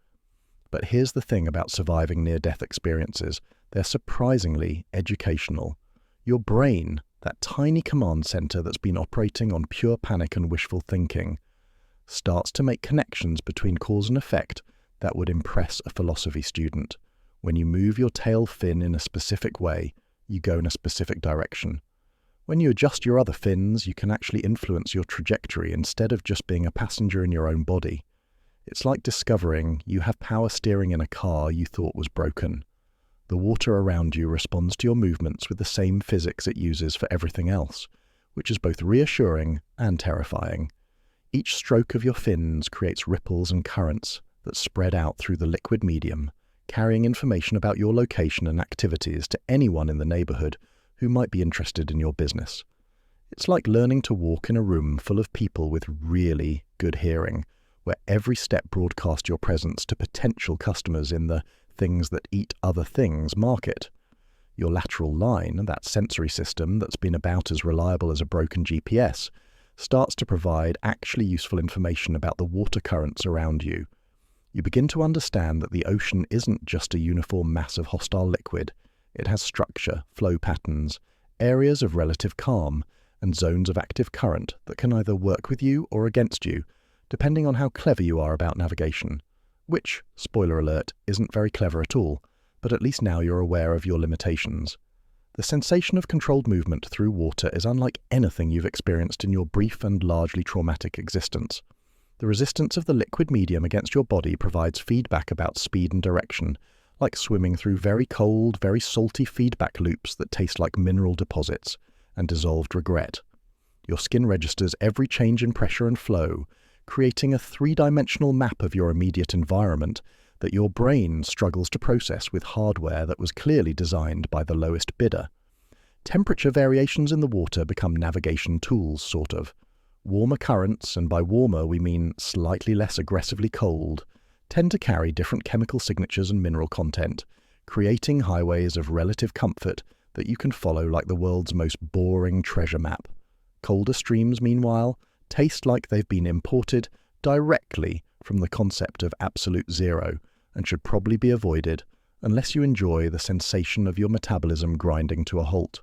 But here's the thing about surviving near-death experiences. They're surprisingly educational. Your brain, that tiny command center that's been operating on pure panic and wishful thinking, starts to make connections between cause and effect that would impress a philosophy student. When you move your tail fin in a specific way, you go in a specific direction. When you adjust your other fins, you can actually influence your trajectory instead of just being a passenger in your own body. It's like discovering you have power steering in a car you thought was broken. The water around you responds to your movements with the same physics it uses for everything else, which is both reassuring and terrifying. Each stroke of your fins creates ripples and currents that spread out through the liquid medium, carrying information about your location and activities to anyone in the neighborhood who might be interested in your business. It's like learning to walk in a room full of people with really good hearing, where every step broadcasts your presence to potential customers in the things that eat other things market. Your lateral line, that sensory system that's been about as reliable as a broken GPS, starts to provide actually useful information about the water currents around you. You begin to understand that the ocean isn't just a uniform mass of hostile liquid. It has structure, flow patterns, areas of relative calm, and zones of active current that can either work with you or against you, depending on how clever you are about navigation. Which, spoiler alert, isn't very clever at all, but at least now you're aware of your limitations. The sensation of controlled movement through water is unlike anything you've experienced in your brief and largely traumatic existence. The resistance of the liquid medium against your body provides feedback about speed and direction, like swimming through very cold, very salty feedback loops that taste like mineral deposits and dissolved regret. Your skin registers every change in pressure and flow, creating a three-dimensional map of your immediate environment that your brain struggles to process with hardware that was clearly designed by the lowest bidder. Temperature variations in the water become navigation tools, sort of. Warmer currents, and by warmer we mean slightly less aggressively cold, tend to carry different chemical signatures and mineral content, creating highways of relative comfort that you can follow like the world's most boring treasure map. Colder streams, meanwhile, taste like they've been imported directly from the concept of absolute zero and should probably be avoided unless you enjoy the sensation of your metabolism grinding to a halt.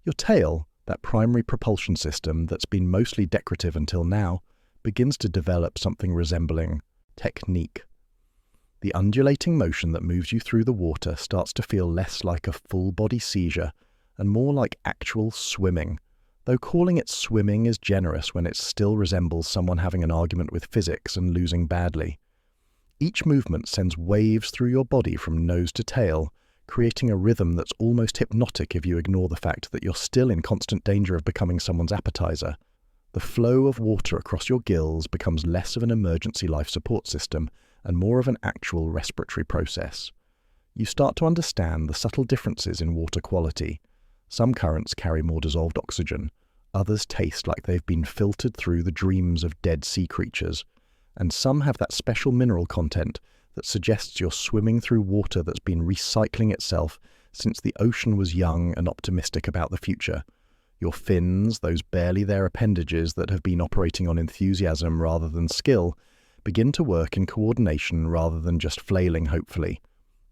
Your tail, that primary propulsion system that's been mostly decorative until now, begins to develop something resembling technique. The undulating motion that moves you through the water starts to feel less like a full-body seizure and more like actual swimming, though calling it swimming is generous when it still resembles someone having an argument with physics and losing badly. Each movement sends waves through your body from nose to tail, creating a rhythm that's almost hypnotic if you ignore the fact that you're still in constant danger of becoming someone's appetizer. The flow of water across your gills becomes less of an emergency life support system and more of an actual respiratory process. You start to understand the subtle differences in water quality. Some currents carry more dissolved oxygen, others taste like they've been filtered through the dreams of dead sea creatures, and some have that special mineral content that suggests you're swimming through water that's been recycling itself since the ocean was young and optimistic about the future. Your fins, those barely there appendages that have been operating on enthusiasm rather than skill, begin to work in coordination rather than just flailing hopefully.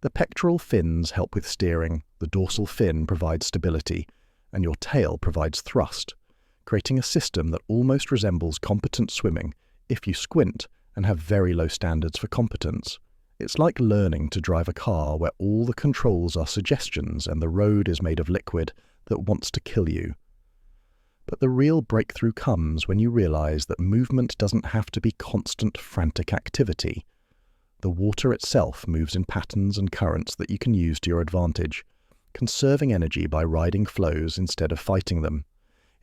The pectoral fins help with steering, the dorsal fin provides stability, and your tail provides thrust, creating a system that almost resembles competent swimming if you squint and have very low standards for competence. It's like learning to drive a car where all the controls are suggestions and the road is made of liquid that wants to kill you. But the real breakthrough comes when you realize that movement doesn't have to be constant, frantic activity. The water itself moves in patterns and currents that you can use to your advantage, conserving energy by riding flows instead of fighting them.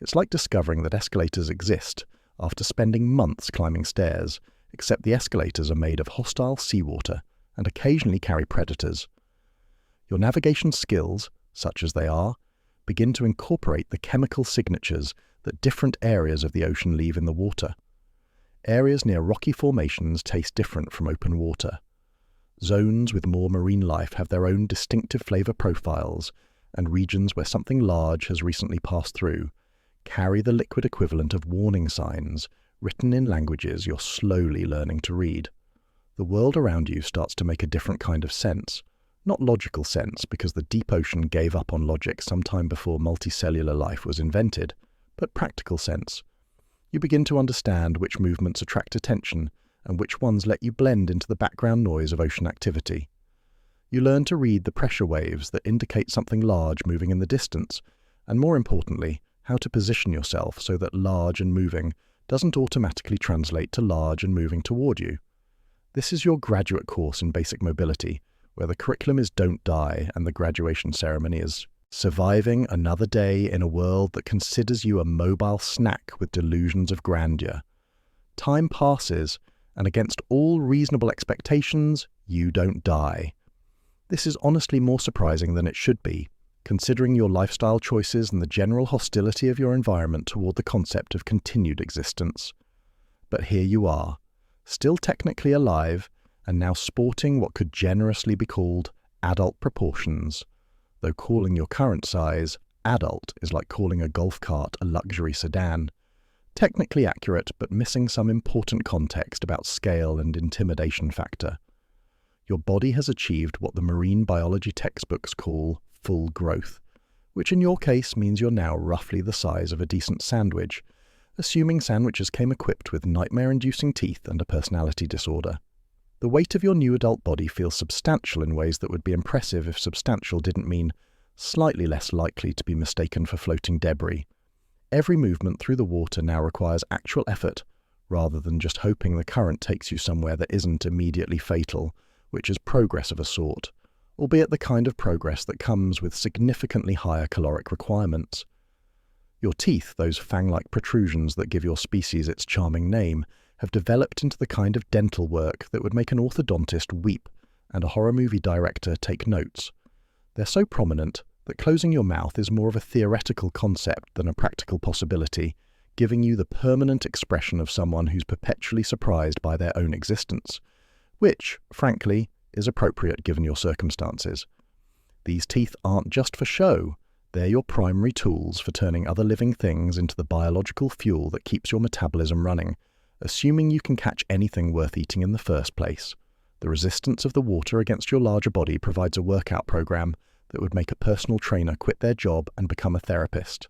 It's like discovering that escalators exist after spending months climbing stairs, except the escalators are made of hostile seawater and occasionally carry predators. Your navigation skills, such as they are, begin to incorporate the chemical signatures that different areas of the ocean leave in the water. Areas near rocky formations taste different from open water. Zones with more marine life have their own distinctive flavor profiles, and regions where something large has recently passed through carry the liquid equivalent of warning signs written in languages you're slowly learning to read. The world around you starts to make a different kind of sense. Not logical sense, because the deep ocean gave up on logic sometime before multicellular life was invented, but practical sense. You begin to understand which movements attract attention and which ones let you blend into the background noise of ocean activity. You learn to read the pressure waves that indicate something large moving in the distance, and more importantly, how to position yourself so that large and moving doesn't automatically translate to large and moving toward you. This is your graduate course in basic mobility, where the curriculum is Don't Die and the graduation ceremony is surviving another day in a world that considers you a mobile snack with delusions of grandeur. Time passes, and against all reasonable expectations, you don't die. This is honestly more surprising than it should be, considering your lifestyle choices and the general hostility of your environment toward the concept of continued existence. But here you are, still technically alive, and now sporting what could generously be called adult proportions. Though calling your current size adult is like calling a golf cart a luxury sedan. Technically accurate, but missing some important context about scale and intimidation factor. Your body has achieved what the marine biology textbooks call full growth, which in your case means you're now roughly the size of a decent sandwich, assuming sandwiches came equipped with nightmare-inducing teeth and a personality disorder. The weight of your new adult body feels substantial in ways that would be impressive if substantial didn't mean slightly less likely to be mistaken for floating debris. Every movement through the water now requires actual effort, rather than just hoping the current takes you somewhere that isn't immediately fatal, which is progress of a sort, albeit the kind of progress that comes with significantly higher caloric requirements. Your teeth, those fang-like protrusions that give your species its charming name, have developed into the kind of dental work that would make an orthodontist weep and a horror movie director take notes. They're so prominent that closing your mouth is more of a theoretical concept than a practical possibility, giving you the permanent expression of someone who's perpetually surprised by their own existence, which, frankly, is appropriate given your circumstances. These teeth aren't just for show. They're your primary tools for turning other living things into the biological fuel that keeps your metabolism running, assuming you can catch anything worth eating in the first place. The resistance of the water against your larger body provides a workout program that would make a personal trainer quit their job and become a therapist.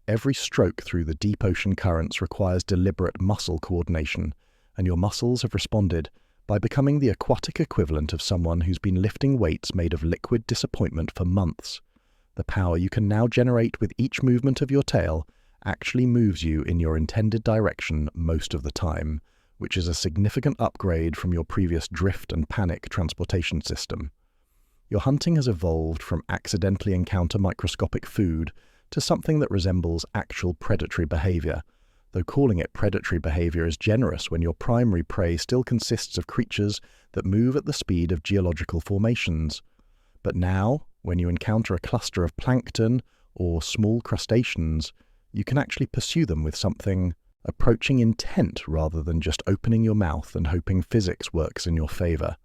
Every stroke through the deep ocean currents requires deliberate muscle coordination, and your muscles have responded by becoming the aquatic equivalent of someone who's been lifting weights made of liquid disappointment for months. The power you can now generate with each movement of your tail actually moves you in your intended direction most of the time, which is a significant upgrade from your previous drift and panic transportation system. Your hunting has evolved from accidentally encounter microscopic food to something that resembles actual predatory behavior, though calling it predatory behavior is generous when your primary prey still consists of creatures that move at the speed of geological formations. But now, when you encounter a cluster of plankton or small crustaceans, you can actually pursue them with something approaching intent rather than just opening your mouth and hoping physics works in your favor.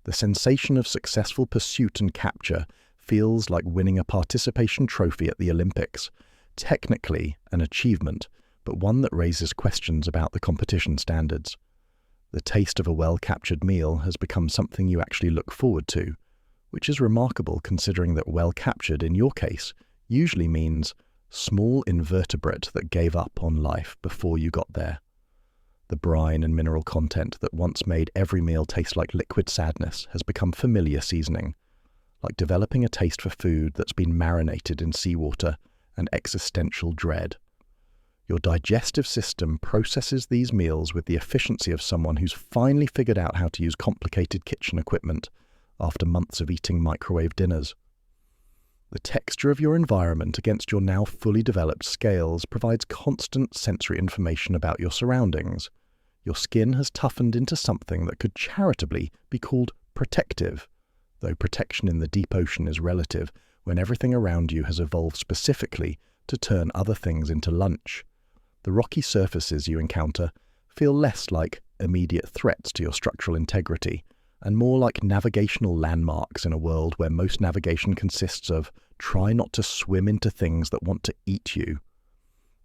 The sensation of successful pursuit and capture feels like winning a participation trophy at the Olympics, technically an achievement, but one that raises questions about the competition standards. The taste of a well-captured meal has become something you actually look forward to, which is remarkable considering that well-captured, in your case, usually means small invertebrate that gave up on life before you got there. The brine and mineral content that once made every meal taste like liquid sadness has become familiar seasoning, like developing a taste for food that's been marinated in seawater and existential dread. Your digestive system processes these meals with the efficiency of someone who's finally figured out how to use complicated kitchen equipment after months of eating microwave dinners. The texture of your environment against your now fully developed scales provides constant sensory information about your surroundings. Your skin has toughened into something that could charitably be called protective, though protection in the deep ocean is relative when everything around you has evolved specifically to turn other things into lunch. The rocky surfaces you encounter feel less like immediate threats to your structural integrity and more like navigational landmarks in a world where most navigation consists of try not to swim into things that want to eat you.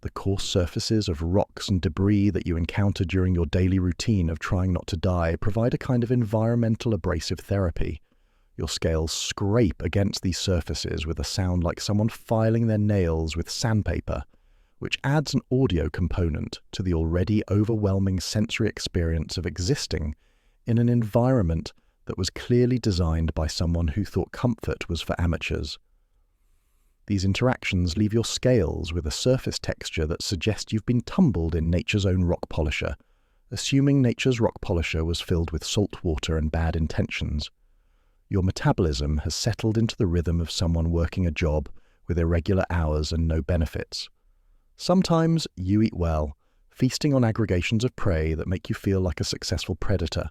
The coarse surfaces of rocks and debris that you encounter during your daily routine of trying not to die provide a kind of environmental abrasive therapy. Your scales scrape against these surfaces with a sound like someone filing their nails with sandpaper, which adds an audio component to the already overwhelming sensory experience of existing in an environment that was clearly designed by someone who thought comfort was for amateurs. These interactions leave your scales with a surface texture that suggests you've been tumbled in nature's own rock polisher, assuming nature's rock polisher was filled with salt water and bad intentions. Your metabolism has settled into the rhythm of someone working a job with irregular hours and no benefits. Sometimes you eat well, feasting on aggregations of prey that make you feel like a successful predator.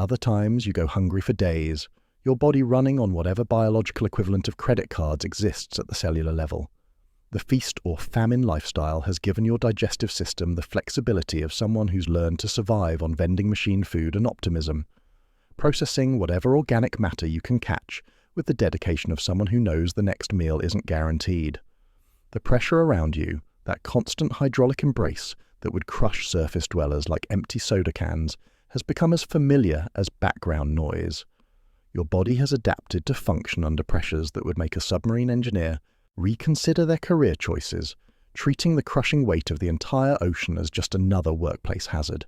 Other times you go hungry for days, your body running on whatever biological equivalent of credit cards exists at the cellular level. The feast or famine lifestyle has given your digestive system the flexibility of someone who's learned to survive on vending machine food and optimism, processing whatever organic matter you can catch with the dedication of someone who knows the next meal isn't guaranteed. The pressure around you, that constant hydraulic embrace that would crush surface dwellers like empty soda cans, has become as familiar as background noise. Your body has adapted to function under pressures that would make a submarine engineer reconsider their career choices, treating the crushing weight of the entire ocean as just another workplace hazard.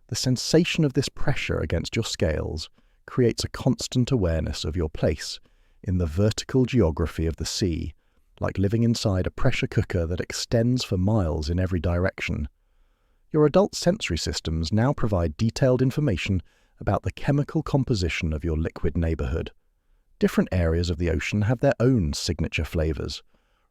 The sensation of this pressure against your scales creates a constant awareness of your place in the vertical geography of the sea, like living inside a pressure cooker that extends for miles in every direction. Your adult sensory systems now provide detailed information about the chemical composition of your liquid neighborhood. Different areas of the ocean have their own signature flavors.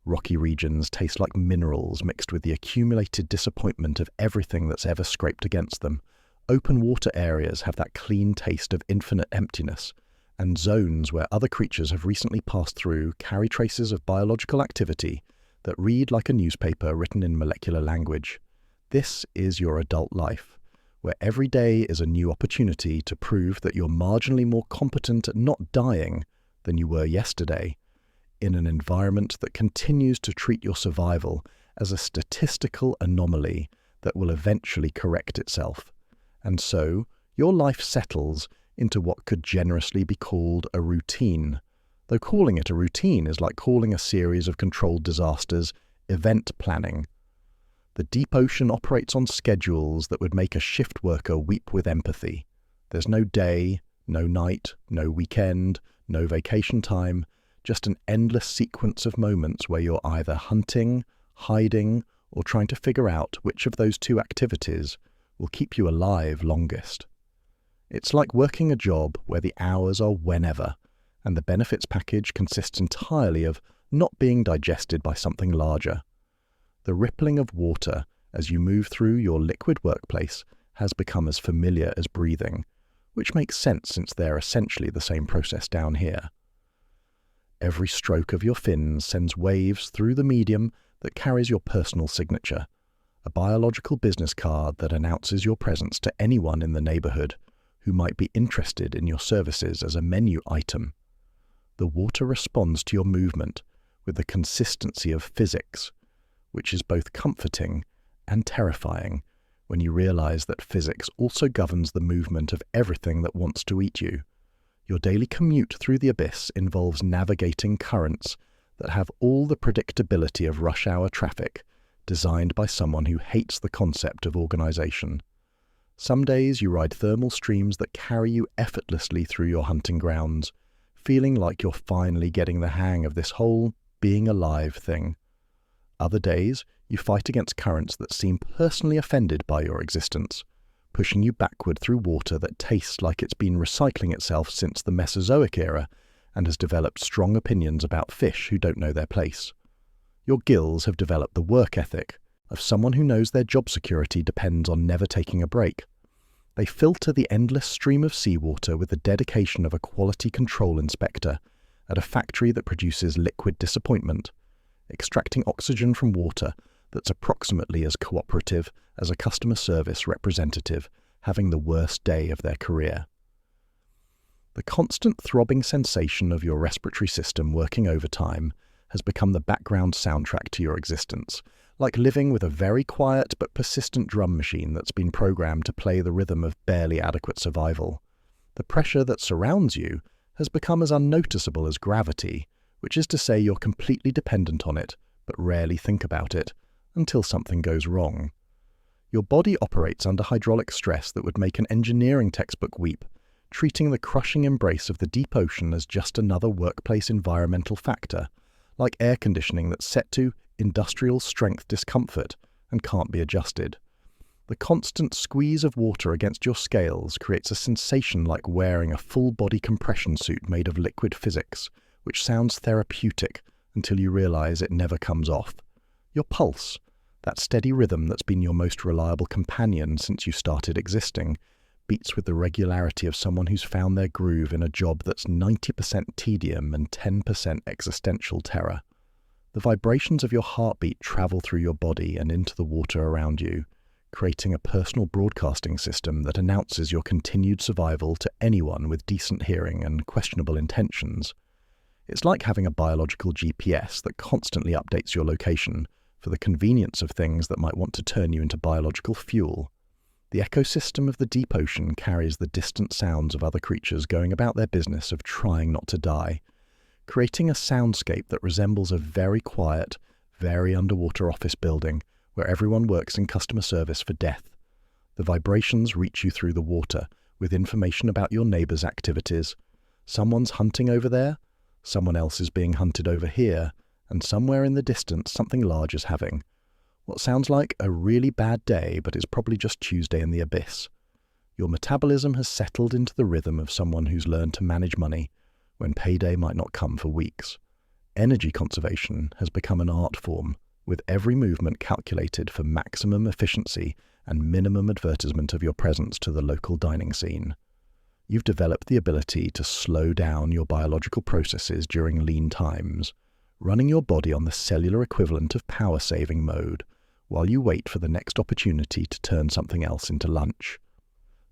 Rocky regions taste like minerals mixed with the accumulated disappointment of everything that's ever scraped against them. Open water areas have that clean taste of infinite emptiness, and zones where other creatures have recently passed through carry traces of biological activity that read like a newspaper written in molecular language. This is your adult life, where every day is a new opportunity to prove that you're marginally more competent at not dying than you were yesterday, in an environment that continues to treat your survival as a statistical anomaly that will eventually correct itself. And so, your life settles into what could generously be called a routine, though calling it a routine is like calling a series of controlled disasters event planning. The deep ocean operates on schedules that would make a shift worker weep with empathy. There's no day, no night, no weekend, no vacation time, just an endless sequence of moments where you're either hunting, hiding, or trying to figure out which of those two activities will keep you alive longest. It's like working a job where the hours are whenever, and the benefits package consists entirely of not being digested by something larger. The rippling of water as you move through your liquid workplace has become as familiar as breathing, which makes sense since they're essentially the same process down here. Every stroke of your fins sends waves through the medium that carries your personal signature, a biological business card that announces your presence to anyone in the neighborhood who might be interested in your services as a menu item. The water responds to your movement with the consistency of physics, which is both comforting and terrifying when you realize that physics also governs the movement of everything that wants to eat you. Your daily commute through the abyss involves navigating currents that have all the predictability of rush hour traffic, designed by someone who hates the concept of organization. Some days you ride thermal streams that carry you effortlessly through your hunting grounds, feeling like you're finally getting the hang of this whole being alive thing. Other days you fight against currents that seem personally offended by your existence, pushing you backward through water that tastes like it's been recycling itself since the Mesozoic era and has developed strong opinions about fish who don't know their place. Your gills have developed the work ethic of someone who knows their job security depends on never taking a break. They filter the endless stream of seawater with the dedication of a quality control inspector at a factory that produces liquid disappointment, extracting oxygen from water that's approximately as cooperative as a customer service representative having the worst day of their career. The constant throbbing sensation of your respiratory system working overtime has become the background soundtrack to your existence, like living with a very quiet but persistent drum machine that's been programmed to play the rhythm of barely adequate survival. The pressure that surrounds you has become as unnoticeable as gravity, which is to say you're completely dependent on it, but rarely think about it, until something goes wrong. Your body operates under hydraulic stress that would make an engineering textbook weep, treating the crushing embrace of the deep ocean as just another workplace environmental factor, like air conditioning that's set to industrial strength discomfort and can't be adjusted. The constant squeeze of water against your scales creates a sensation like wearing a full-body compression suit made of liquid physics, which sounds therapeutic until you realize it never comes off. Your pulse, that steady rhythm that's been your most reliable companion since you started existing, beats with the regularity of someone who's found their groove in a job that's 90% tedium and 10% existential terror. The vibrations of your heartbeat travel through your body and into the water around you, creating a personal broadcasting system that announces your continued survival to anyone with decent hearing and questionable intentions. It's like having a biological GPS that constantly updates your location for the convenience of things that might want to turn you into biological fuel. The ecosystem of the deep ocean carries the distant sounds of other creatures going about their business of trying not to die, creating a soundscape that resembles a very quiet, very underwater office building where everyone works in customer service for death. The vibrations reach you through the water with information about your neighbor's activities. Someone's hunting over there, someone else is being hunted over here, and somewhere in the distance something large is having what sounds like a really bad day, but is probably just Tuesday in the abyss. Your metabolism has settled into the rhythm of someone who's learned to manage money when payday might not come for weeks. Energy conservation has become an art form, with every movement calculated for maximum efficiency and minimum advertisement of your presence to the local dining scene. You've developed the ability to slow down your biological processes during lean times, running your body on the cellular equivalent of power-saving mode, while you wait for the next opportunity to turn something else into lunch.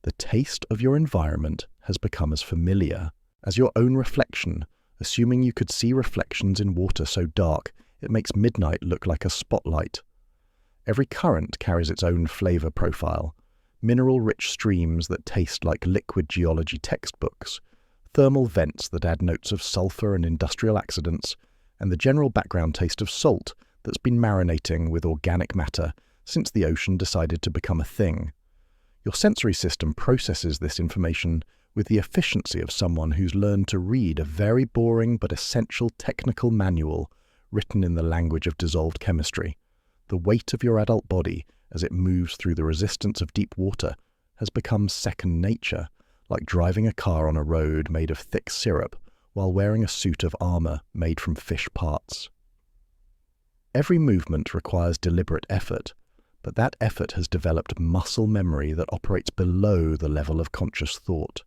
The taste of your environment has become as familiar as your own reflection, assuming you could see reflections in water so dark it makes midnight look like a spotlight. Every current carries its own flavor profile, mineral-rich streams that taste like liquid geology textbooks, thermal vents that add notes of sulfur and industrial accidents, and the general background taste of salt that's been marinating with organic matter since the ocean decided to become a thing. Your sensory system processes this information with the efficiency of someone who's learned to read a very boring but essential technical manual written in the language of dissolved chemistry. The weight of your adult body as it moves through the resistance of deep water has become second nature, like driving a car on a road made of thick syrup while wearing a suit of armor made from fish parts. Every movement requires deliberate effort, but that effort has developed muscle memory that operates below the level of conscious thought.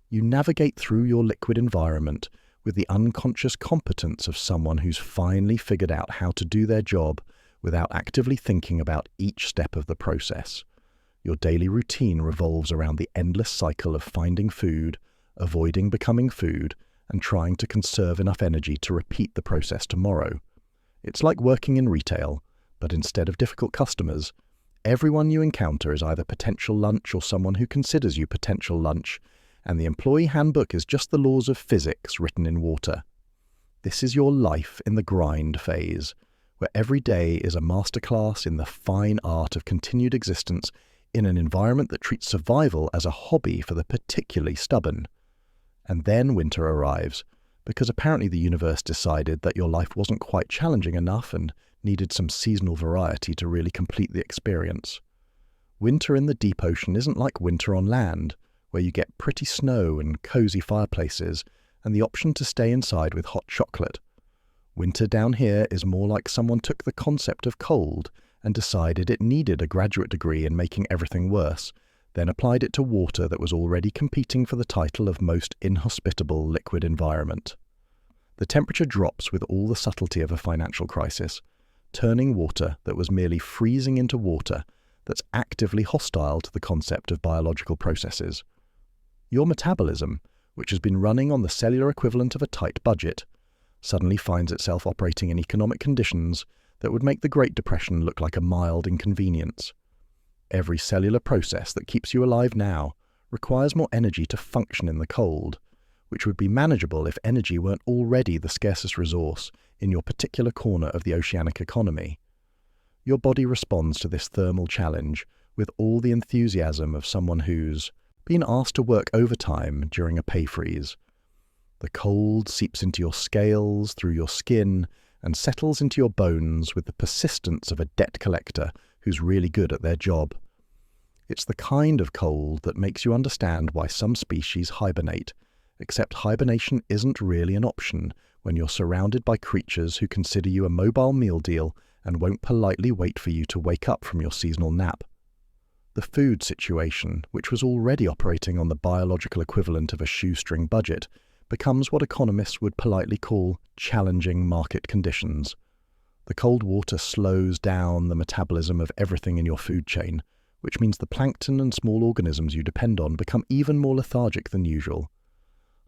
You navigate through your liquid environment with the unconscious competence of someone who's finally figured out how to do their job without actively thinking about each step of the process. Your daily routine revolves around the endless cycle of finding food, avoiding becoming food, and trying to conserve enough energy to repeat the process tomorrow. It's like working in retail, but instead of difficult customers, everyone you encounter is either potential lunch or someone who considers you potential lunch, and the employee handbook is just the laws of physics written in water. This is your life in the grind phase, where every day is a masterclass in the fine art of continued existence in an environment that treats survival as a hobby for the particularly stubborn. And then winter arrives, because apparently the universe decided that your life wasn't quite challenging enough and needed some seasonal variety to really complete the experience. Winter in the deep ocean isn't like winter on land, where you get pretty snow and cozy fireplaces and the option to stay inside with hot chocolate. Winter down here is more like someone took the concept of cold and decided it needed a graduate degree in making everything worse, then applied it to water that was already competing for the title of most inhospitable liquid environment. The temperature drops with all the subtlety of a financial crisis, turning water that was merely freezing into water that's actively hostile to the concept of biological processes. Your metabolism, which has been running on the cellular equivalent of a tight budget, suddenly finds itself operating in economic conditions that would make the Great Depression look like a mild inconvenience. Every cellular process that keeps you alive now requires more energy to function in the cold, which would be manageable if energy weren't already the scarcest resource in your particular corner of the oceanic economy. Your body responds to this thermal challenge with all the enthusiasm of someone who's being asked to work overtime during a pay freeze. The cold seeps into your scales, through your skin, and settles into your bones with the persistence of a debt collector who's really good at their job. It's the kind of cold that makes you understand why some species hibernate, except hibernation isn't really an option when you're surrounded by creatures who consider you a mobile meal deal and won't politely wait for you to wake up from your seasonal nap. The food situation, which was already operating on the biological equivalent of a shoestring budget, becomes what economists would politely call challenging market conditions. The cold water slows down the metabolism of everything in your food chain, which means the plankton and small organisms you depend on become even more lethargic than usual.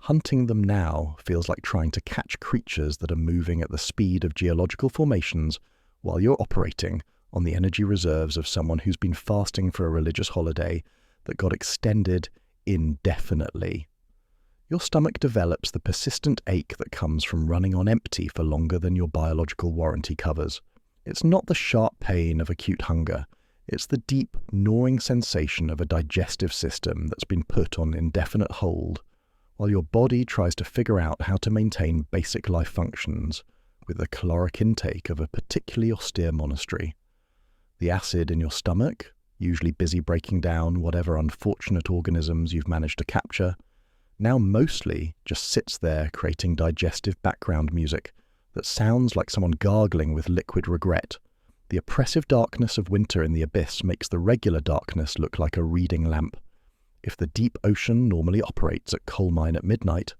Hunting them now feels like trying to catch creatures that are moving at the speed of geological formations while you're operating on the energy reserves of someone who's been fasting for a religious holiday that got extended indefinitely. Your stomach develops the persistent ache that comes from running on empty for longer than your biological warranty covers. It's not the sharp pain of acute hunger. It's the deep, gnawing sensation of a digestive system that's been put on indefinite hold, while your body tries to figure out how to maintain basic life functions with the caloric intake of a particularly austere monastery. The acid in your stomach, usually busy breaking down whatever unfortunate organisms you've managed to capture, now mostly just sits there creating digestive background music that sounds like someone gargling with liquid regret. The oppressive darkness of winter in the abyss makes the regular darkness look like a reading lamp. If the deep ocean normally operates at coal mine at midnight,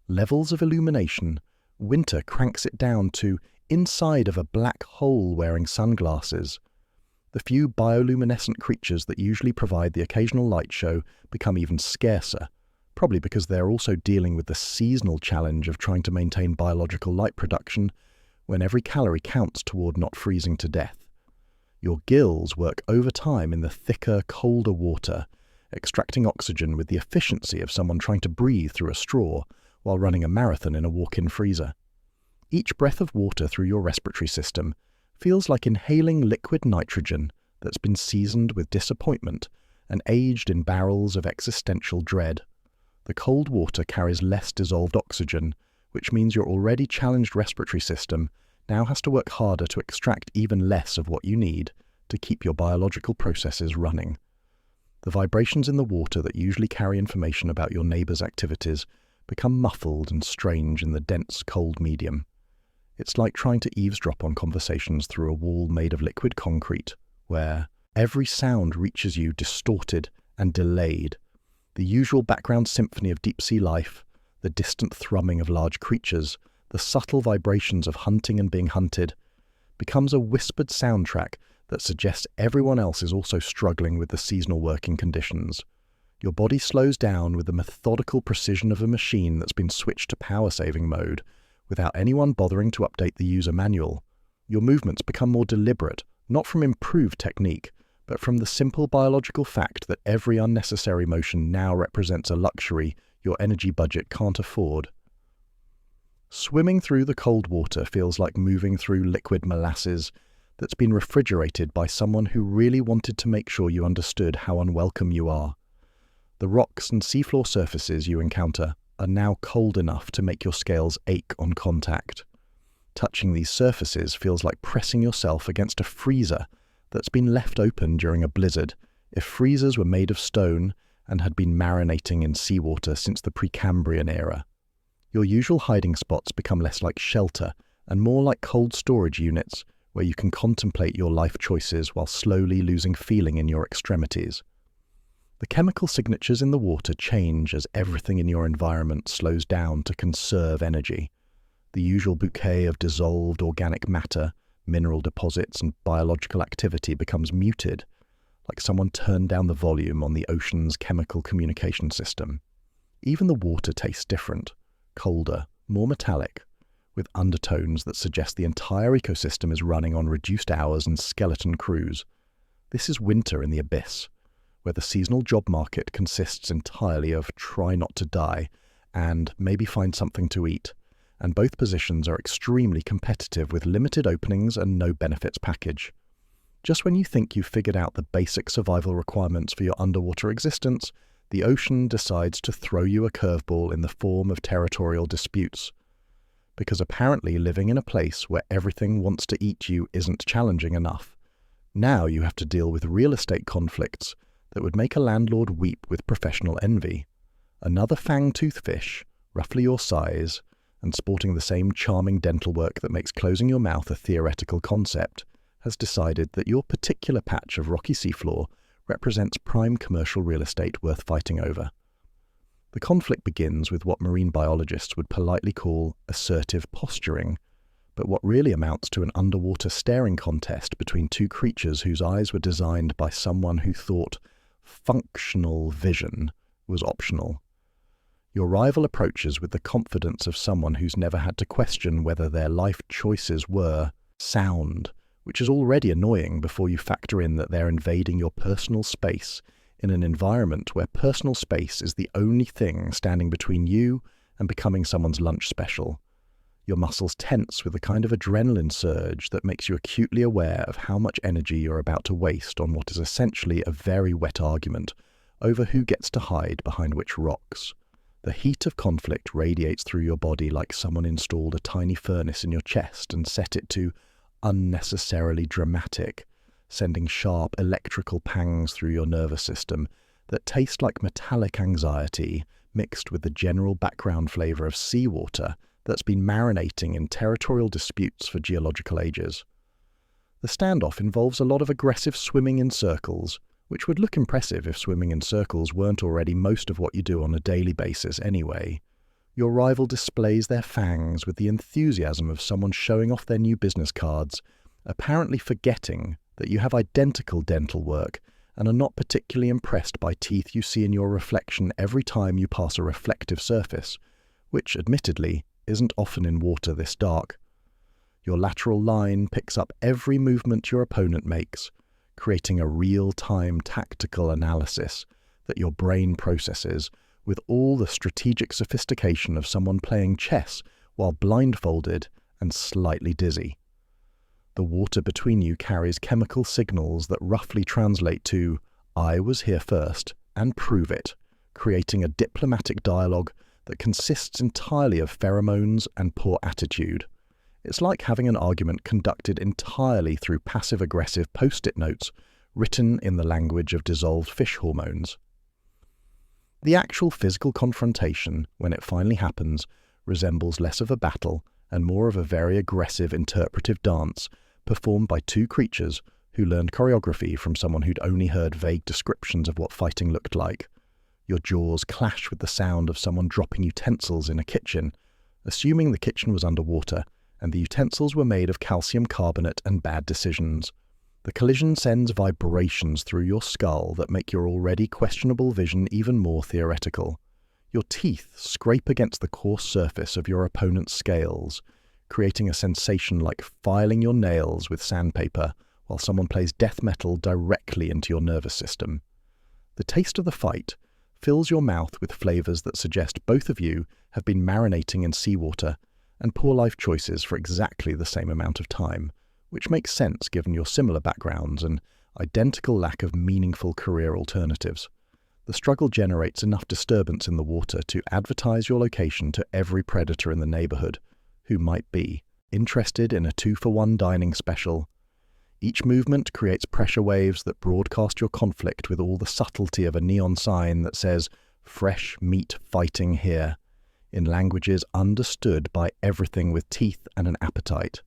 levels of illumination, winter cranks it down to inside of a black hole wearing sunglasses. The few bioluminescent creatures that usually provide the occasional light show become even scarcer, probably because they're also dealing with the seasonal challenge of trying to maintain biological light production when every calorie counts toward not freezing to death. Your gills work overtime in the thicker, colder water, extracting oxygen with the efficiency of someone trying to breathe through a straw while running a marathon in a walk-in freezer. Each breath of water through your respiratory system feels like inhaling liquid nitrogen that's been seasoned with disappointment and aged in barrels of existential dread. The cold water carries less dissolved oxygen, which means your already challenged respiratory system now has to work harder to extract even less of what you need to keep your biological processes running. The vibrations in the water that usually carry information about your neighbour's activities become muffled and strange in the dense, cold medium. It's like trying to eavesdrop on conversations through a wall made of liquid concrete, where every sound reaches you distorted and delayed. The usual background symphony of deep-sea life, the distant thrumming of large creatures, the subtle vibrations of hunting and being hunted, becomes a whispered soundtrack that suggests everyone else is also struggling with the seasonal working conditions. Your body slows down with the methodical precision of a machine that's been switched to power-saving mode, without anyone bothering to update the user manual. Your movements become more deliberate, not from improved technique, but from the simple biological fact that every unnecessary motion now represents a luxury your energy budget can't afford. Swimming through the cold water feels like moving through liquid molasses that's been refrigerated by someone who really wanted to make sure you understood how unwelcome you are. The rocks and seafloor surfaces you encounter are now cold enough to make your scales ache on contact. Touching these surfaces feels like pressing yourself against a freezer that's been left open during a blizzard, if freezers were made of stone and had been marinating in seawater since the Precambrian era. Your usual hiding spots become less like shelter and more like cold storage units where you can contemplate your life choices while slowly losing feeling in your extremities. The chemical signatures in the water change as everything in your environment slows down to conserve energy. The usual bouquet of dissolved organic matter, mineral deposits, and biological activity becomes muted, like someone turned down the volume on the ocean's chemical communication system. Even the water tastes different, colder, more metallic, with undertones that suggest the entire ecosystem is running on reduced hours and skeleton crews. This is winter in the abyss, where the seasonal job market consists entirely of try not to die and maybe find something to eat, and both positions are extremely competitive with limited openings and no benefits package. Just when you think you've figured out the basic survival requirements for your underwater existence, the ocean decides to throw you a curveball in the form of territorial disputes. Because apparently living in a place where everything wants to eat you isn't challenging enough, now you have to deal with real estate conflicts that would make a landlord weep with professional envy. Another fangtooth fish, roughly your size, and sporting the same charming dental work that makes closing your mouth a theoretical concept, has decided that your particular patch of rocky seafloor represents prime commercial real estate worth fighting over. The conflict begins with what marine biologists would politely call assertive posturing, but what really amounts to an underwater staring contest between two creatures whose eyes were designed by someone who thought functional vision was optional. Your rival approaches with the confidence of someone who's never had to question whether their life choices were sound, which is already annoying before you factor in that they're invading your personal space in an environment where personal space is the only thing standing between you and becoming someone's lunch special. Your muscles tense with a kind of adrenaline surge that makes you acutely aware of how much energy you're about to waste on what is essentially a very wet argument over who gets to hide behind which rocks. The heat of conflict radiates through your body like someone installed a tiny furnace in your chest and set it to unnecessarily dramatic, sending sharp electrical pangs through your nervous system that taste like metallic anxiety mixed with the general background flavor of seawater that's been marinating in territorial disputes for geological ages. The standoff involves a lot of aggressive swimming in circles, which would look impressive if swimming in circles weren't already most of what you do on a daily basis anyway. Your rival displays their fangs with the enthusiasm of someone showing off their new business cards, apparently forgetting that you have identical dental work and are not particularly impressed by teeth you see in your reflection every time you pass a reflective surface, which, admittedly, isn't often in water this dark. Your lateral line picks up every movement your opponent makes, creating a real-time tactical analysis that your brain processes with all the strategic sophistication of someone playing chess while blindfolded and slightly dizzy. The water between you carries chemical signals that roughly translate to "I was here first and prove it," creating a diplomatic dialogue that consists entirely of pheromones and poor attitude. It's like having an argument conducted entirely through passive-aggressive post-it notes written in the language of dissolved fish hormones. The actual physical confrontation, when it finally happens, resembles less of a battle and more of a very aggressive interpretive dance performed by two creatures who learned choreography from someone who'd only heard vague descriptions of what fighting looked like. Your jaws clash with the sound of someone dropping utensils in a kitchen, assuming the kitchen was underwater and the utensils were made of calcium carbonate and bad decisions. The collision sends vibrations through your skull that make your already questionable vision even more theoretical. Your teeth scrape against the coarse surface of your opponent's scales, creating a sensation like filing your nails with sandpaper while someone plays death metal directly into your nervous system. The taste of the fight fills your mouth with flavors that suggest both of you have been marinating in seawater and poor life choices for exactly the same amount of time, which makes sense given your similar backgrounds and identical lack of meaningful career alternatives. The struggle generates enough disturbance in the water to advertise your location to every predator in the neighborhood, who might be interested in a 2-for-1 dining special. Each movement creates pressure waves that broadcast your conflict with all the subtlety of a neon sign that says, "Fresh meat fighting here," in languages understood by everything with teeth and an appetite.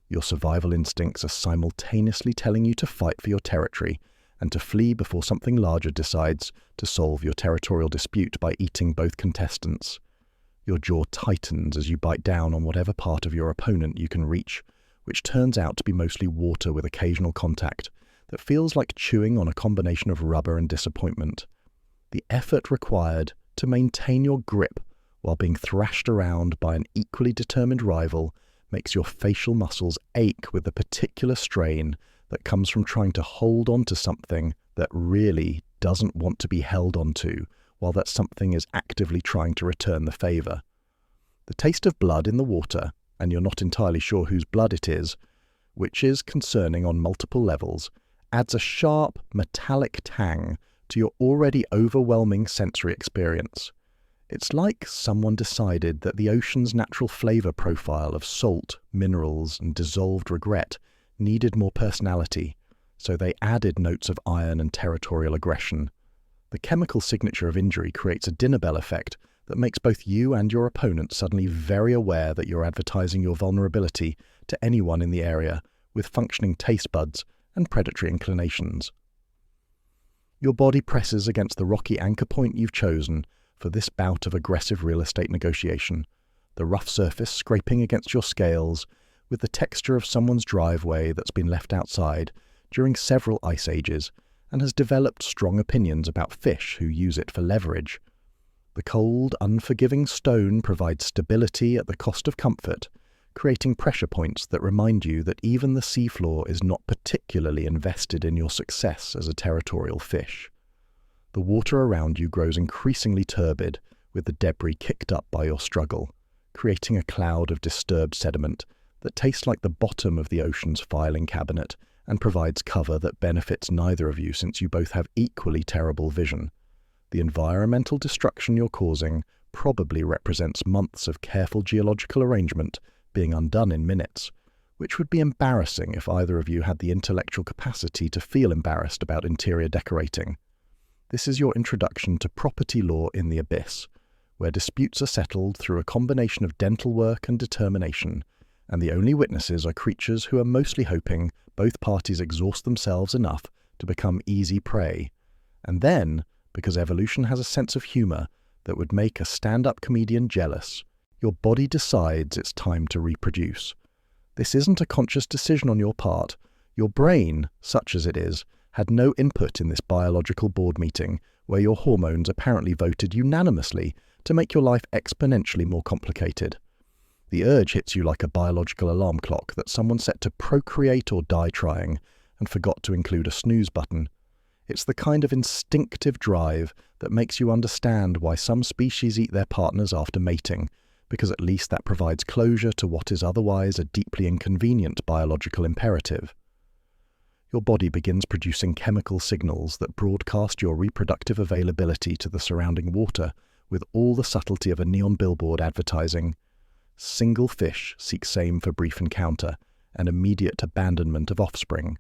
Your survival instincts are simultaneously telling you to fight for your territory and to flee before something larger decides to solve your territorial dispute by eating both contestants. Your jaw tightens as you bite down on whatever part of your opponent you can reach, which turns out to be mostly water with occasional contact that feels like chewing on a combination of rubber and disappointment. The effort required to maintain your grip while being thrashed around by an equally determined rival makes your facial muscles ache with the particular strain that comes from trying to hold on to something that really doesn't want to be held onto, while that something is actively trying to return the favor. The taste of blood in the water, and you're not entirely sure whose blood it is, which is concerning on multiple levels, adds a sharp, metallic tang to your already overwhelming sensory experience. It's like someone decided that the ocean's natural flavor profile of salt, minerals, and dissolved regret needed more personality, so they added notes of iron and territorial aggression. The chemical signature of injury creates a dinner bell effect that makes both you and your opponent suddenly very aware that you're advertising your vulnerability to anyone in the area with functioning taste buds and predatory inclinations. Your body presses against the rocky anchor point you've chosen for this bout of aggressive real estate negotiation, the rough surface scraping against your scales with the texture of someone's driveway that's been left outside during several ice ages and has developed strong opinions about fish who use it for leverage. The cold, unforgiving stone provides stability at the cost of comfort, creating pressure points that remind you that even the seafloor is not particularly invested in your success as a territorial fish. The water around you grows increasingly turbid, with the debris kicked up by your struggle, creating a cloud of disturbed sediment that tastes like the bottom of the ocean's filing cabinet and provides cover that benefits neither of you since you both have equally terrible vision. The environmental destruction you're causing probably represents months of careful geological arrangement being undone in minutes, which would be embarrassing if either of you had the intellectual capacity to feel embarrassed about interior decorating. This is your introduction to property law in the abyss, where disputes are settled through a combination of dental work and determination, and the only witnesses are creatures who are mostly hoping both parties exhaust themselves enough to become easy prey. And then, because evolution has a sense of humor that would make a stand-up comedian jealous, your body decides it's time to reproduce. This isn't a conscious decision on your part. Your brain, such as it is, had no input in this biological board meeting where your hormones apparently voted unanimously to make your life exponentially more complicated. The urge hits you like a biological alarm clock that someone set to procreate or die trying and forgot to include a snooze button. It's the kind of instinctive drive that makes you understand why some species eat their partners after mating, because at least that provides closure to what is otherwise a deeply inconvenient biological imperative. Your body begins producing chemical signals that broadcast your reproductive availability to the surrounding water with all the subtlety of a neon billboard advertising. Single fish seek same for brief encounter and immediate abandonment of offspring.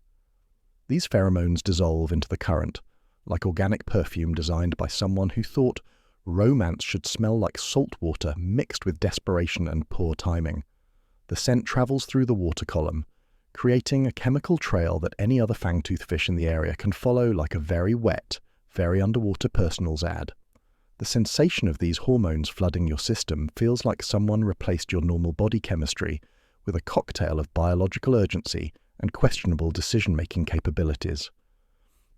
These pheromones dissolve into the current, like organic perfume designed by someone who thought romance should smell like salt water mixed with desperation and poor timing. The scent travels through the water column, creating a chemical trail that any other fangtooth fish in the area can follow like a very wet, very underwater personals ad. The sensation of these hormones flooding your system feels like someone replaced your normal body chemistry with a cocktail of biological urgency and questionable decision-making capabilities.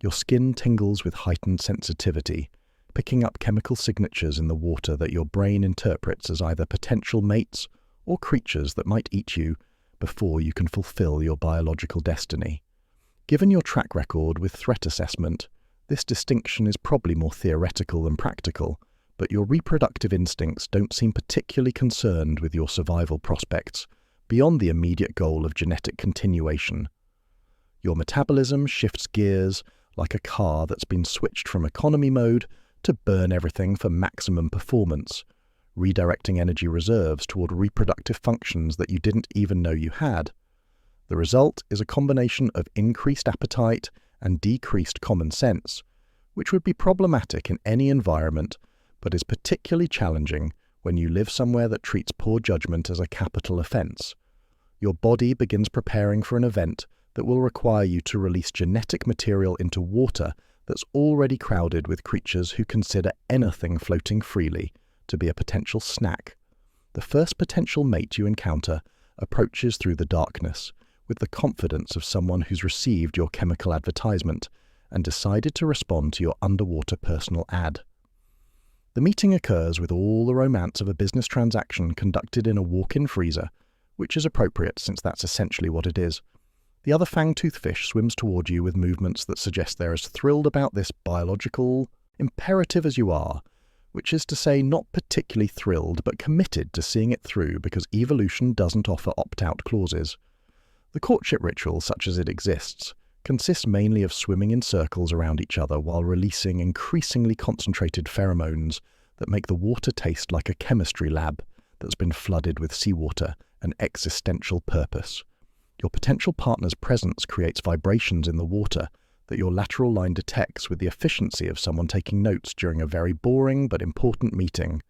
Your skin tingles with heightened sensitivity, picking up chemical signatures in the water that your brain interprets as either potential mates or creatures that might eat you before you can fulfill your biological destiny. Given your track record with threat assessment, this distinction is probably more theoretical than practical, but your reproductive instincts don't seem particularly concerned with your survival prospects beyond the immediate goal of genetic continuation. Your metabolism shifts gears like a car that's been switched from economy mode to burn everything for maximum performance, redirecting energy reserves toward reproductive functions that you didn't even know you had. The result is a combination of increased appetite and decreased common sense, which would be problematic in any environment, but is particularly challenging when you live somewhere that treats poor judgment as a capital offense. Your body begins preparing for an event that will require you to release genetic material into water that's already crowded with creatures who consider anything floating freely to be a potential snack. The first potential mate you encounter approaches through the darkness with the confidence of someone who's received your chemical advertisement and decided to respond to your underwater personal ad. The meeting occurs with all the romance of a business transaction conducted in a walk-in freezer, which is appropriate since that's essentially what it is. The other fangtooth fish swims toward you with movements that suggest they're as thrilled about this biological imperative as you are, which is to say not particularly thrilled but committed to seeing it through because evolution doesn't offer opt-out clauses. The courtship ritual, such as it exists, consists mainly of swimming in circles around each other while releasing increasingly concentrated pheromones that make the water taste like a chemistry lab that's been flooded with seawater and existential purpose. Your potential partner's presence creates vibrations in the water that your lateral line detects with the efficiency of someone taking notes during a very boring but important meeting.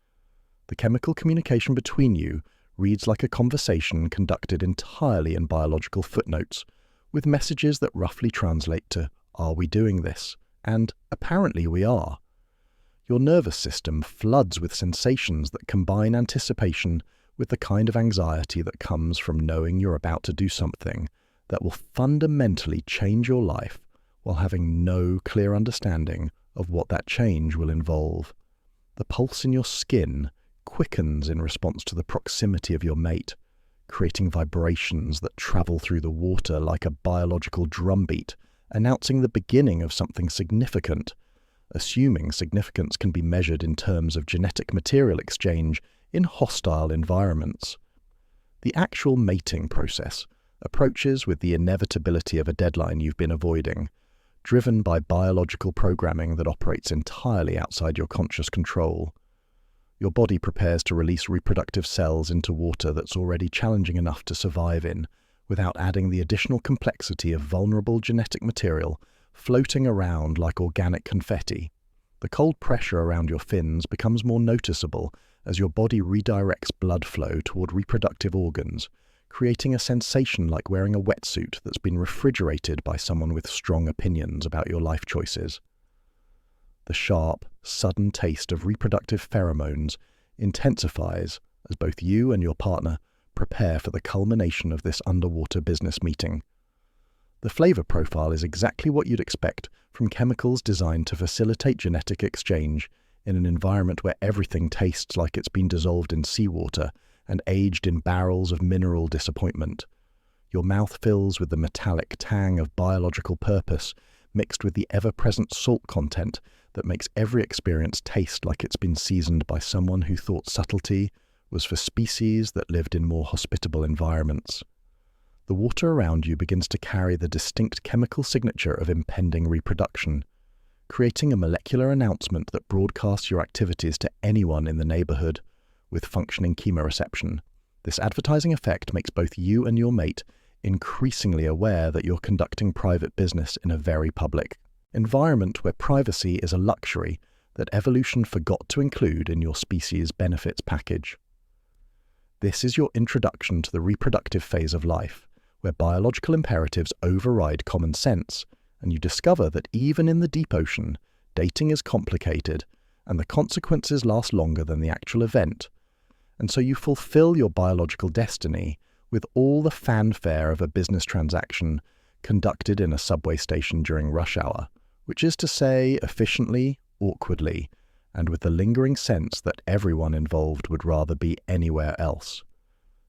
The chemical communication between you reads like a conversation conducted entirely in biological footnotes, with messages that roughly translate to, "Are we doing this?" and "Apparently we are." Your nervous system floods with sensations that combine anticipation with the kind of anxiety that comes from knowing you're about to do something that will fundamentally change your life while having no clear understanding of what that change will involve. The pulse in your skin quickens in response to the proximity of your mate, creating vibrations that travel through the water like a biological drumbeat, announcing the beginning of something significant, assuming significance can be measured in terms of genetic material exchange in hostile environments. The actual mating process approaches with the inevitability of a deadline you've been avoiding, driven by biological programming that operates entirely outside your conscious control. Your body prepares to release reproductive cells into water that's already challenging enough to survive in, without adding the additional complexity of vulnerable genetic material floating around like organic confetti. The cold pressure around your fins becomes more noticeable as your body redirects blood flow toward reproductive organs, creating a sensation like wearing a wetsuit that's been refrigerated by someone with strong opinions about your life choices. The sharp, sudden taste of reproductive pheromones intensifies as both you and your partner prepare for the culmination of this underwater business meeting. The flavor profile is exactly what you'd expect from chemicals designed to facilitate genetic exchange in an environment where everything tastes like it's been dissolved in seawater and aged in barrels of mineral disappointment. Your mouth fills with the metallic tang of biological purpose mixed with the ever-present salt content that makes every experience taste like it's been seasoned by someone who thought subtlety was for species that lived in more hospitable environments. The water around you begins to carry the distinct chemical signature of impending reproduction, creating a molecular announcement that broadcasts your activities to anyone in the neighborhood with functioning chemoreception. This advertising effect makes both you and your mate increasingly aware that you're conducting private business in a very public environment where privacy is a luxury that evolution forgot to include in your species' benefits package. This is your introduction to the reproductive phase of life, where biological imperatives override common sense, and you discover that even in the deep ocean, dating is complicated, and the consequences last longer than the actual event, and so you fulfill your biological destiny with all the fanfare of a business transaction conducted in a subway station during rush hour, which is to say, efficiently, awkwardly, and with the lingering sense that everyone involved would rather be anywhere else.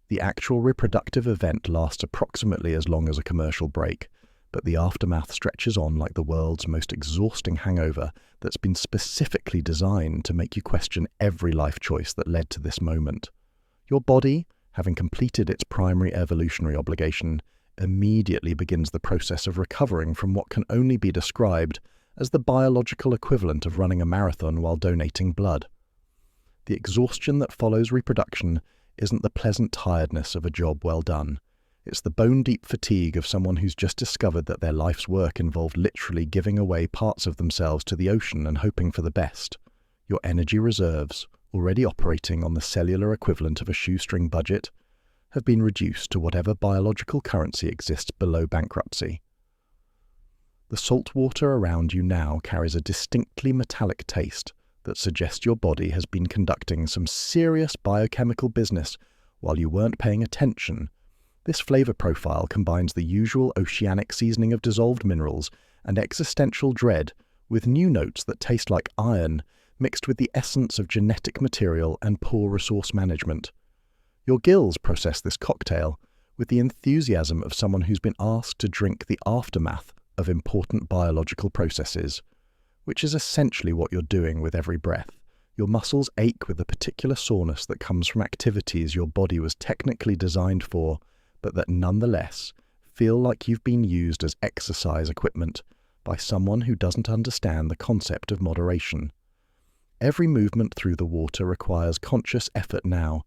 The actual reproductive event lasts approximately as long as a commercial break, but the aftermath stretches on like the world's most exhausting hangover that's been specifically designed to make you question every life choice that led to this moment. Your body, having completed its primary evolutionary obligation, immediately begins the process of recovering from what can only be described as the biological equivalent of running a marathon while donating blood. The exhaustion that follows reproduction isn't the pleasant tiredness of a job well done. It's the bone-deep fatigue of someone who's just discovered that their life's work involved literally giving away parts of themselves to the ocean and hoping for the best. Your energy reserves, already operating on the cellular equivalent of a shoestring budget, have been reduced to whatever biological currency exists below bankruptcy. The salt water around you now carries a distinctly metallic taste that suggests your body has been conducting some serious biochemical business while you weren't paying attention. This flavor profile combines the usual oceanic seasoning of dissolved minerals and existential dread with new notes that taste like iron mixed with the essence of genetic material and poor resource management. Your gills process this cocktail with the enthusiasm of someone who's been asked to drink the aftermath of important biological processes, which is essentially what you're doing with every breath. Your muscles ache with the particular soreness that comes from activities your body was technically designed for, but that nonetheless feel like you've been used as exercise equipment by someone who doesn't understand the concept of moderation. Every movement through the water requires conscious effort now,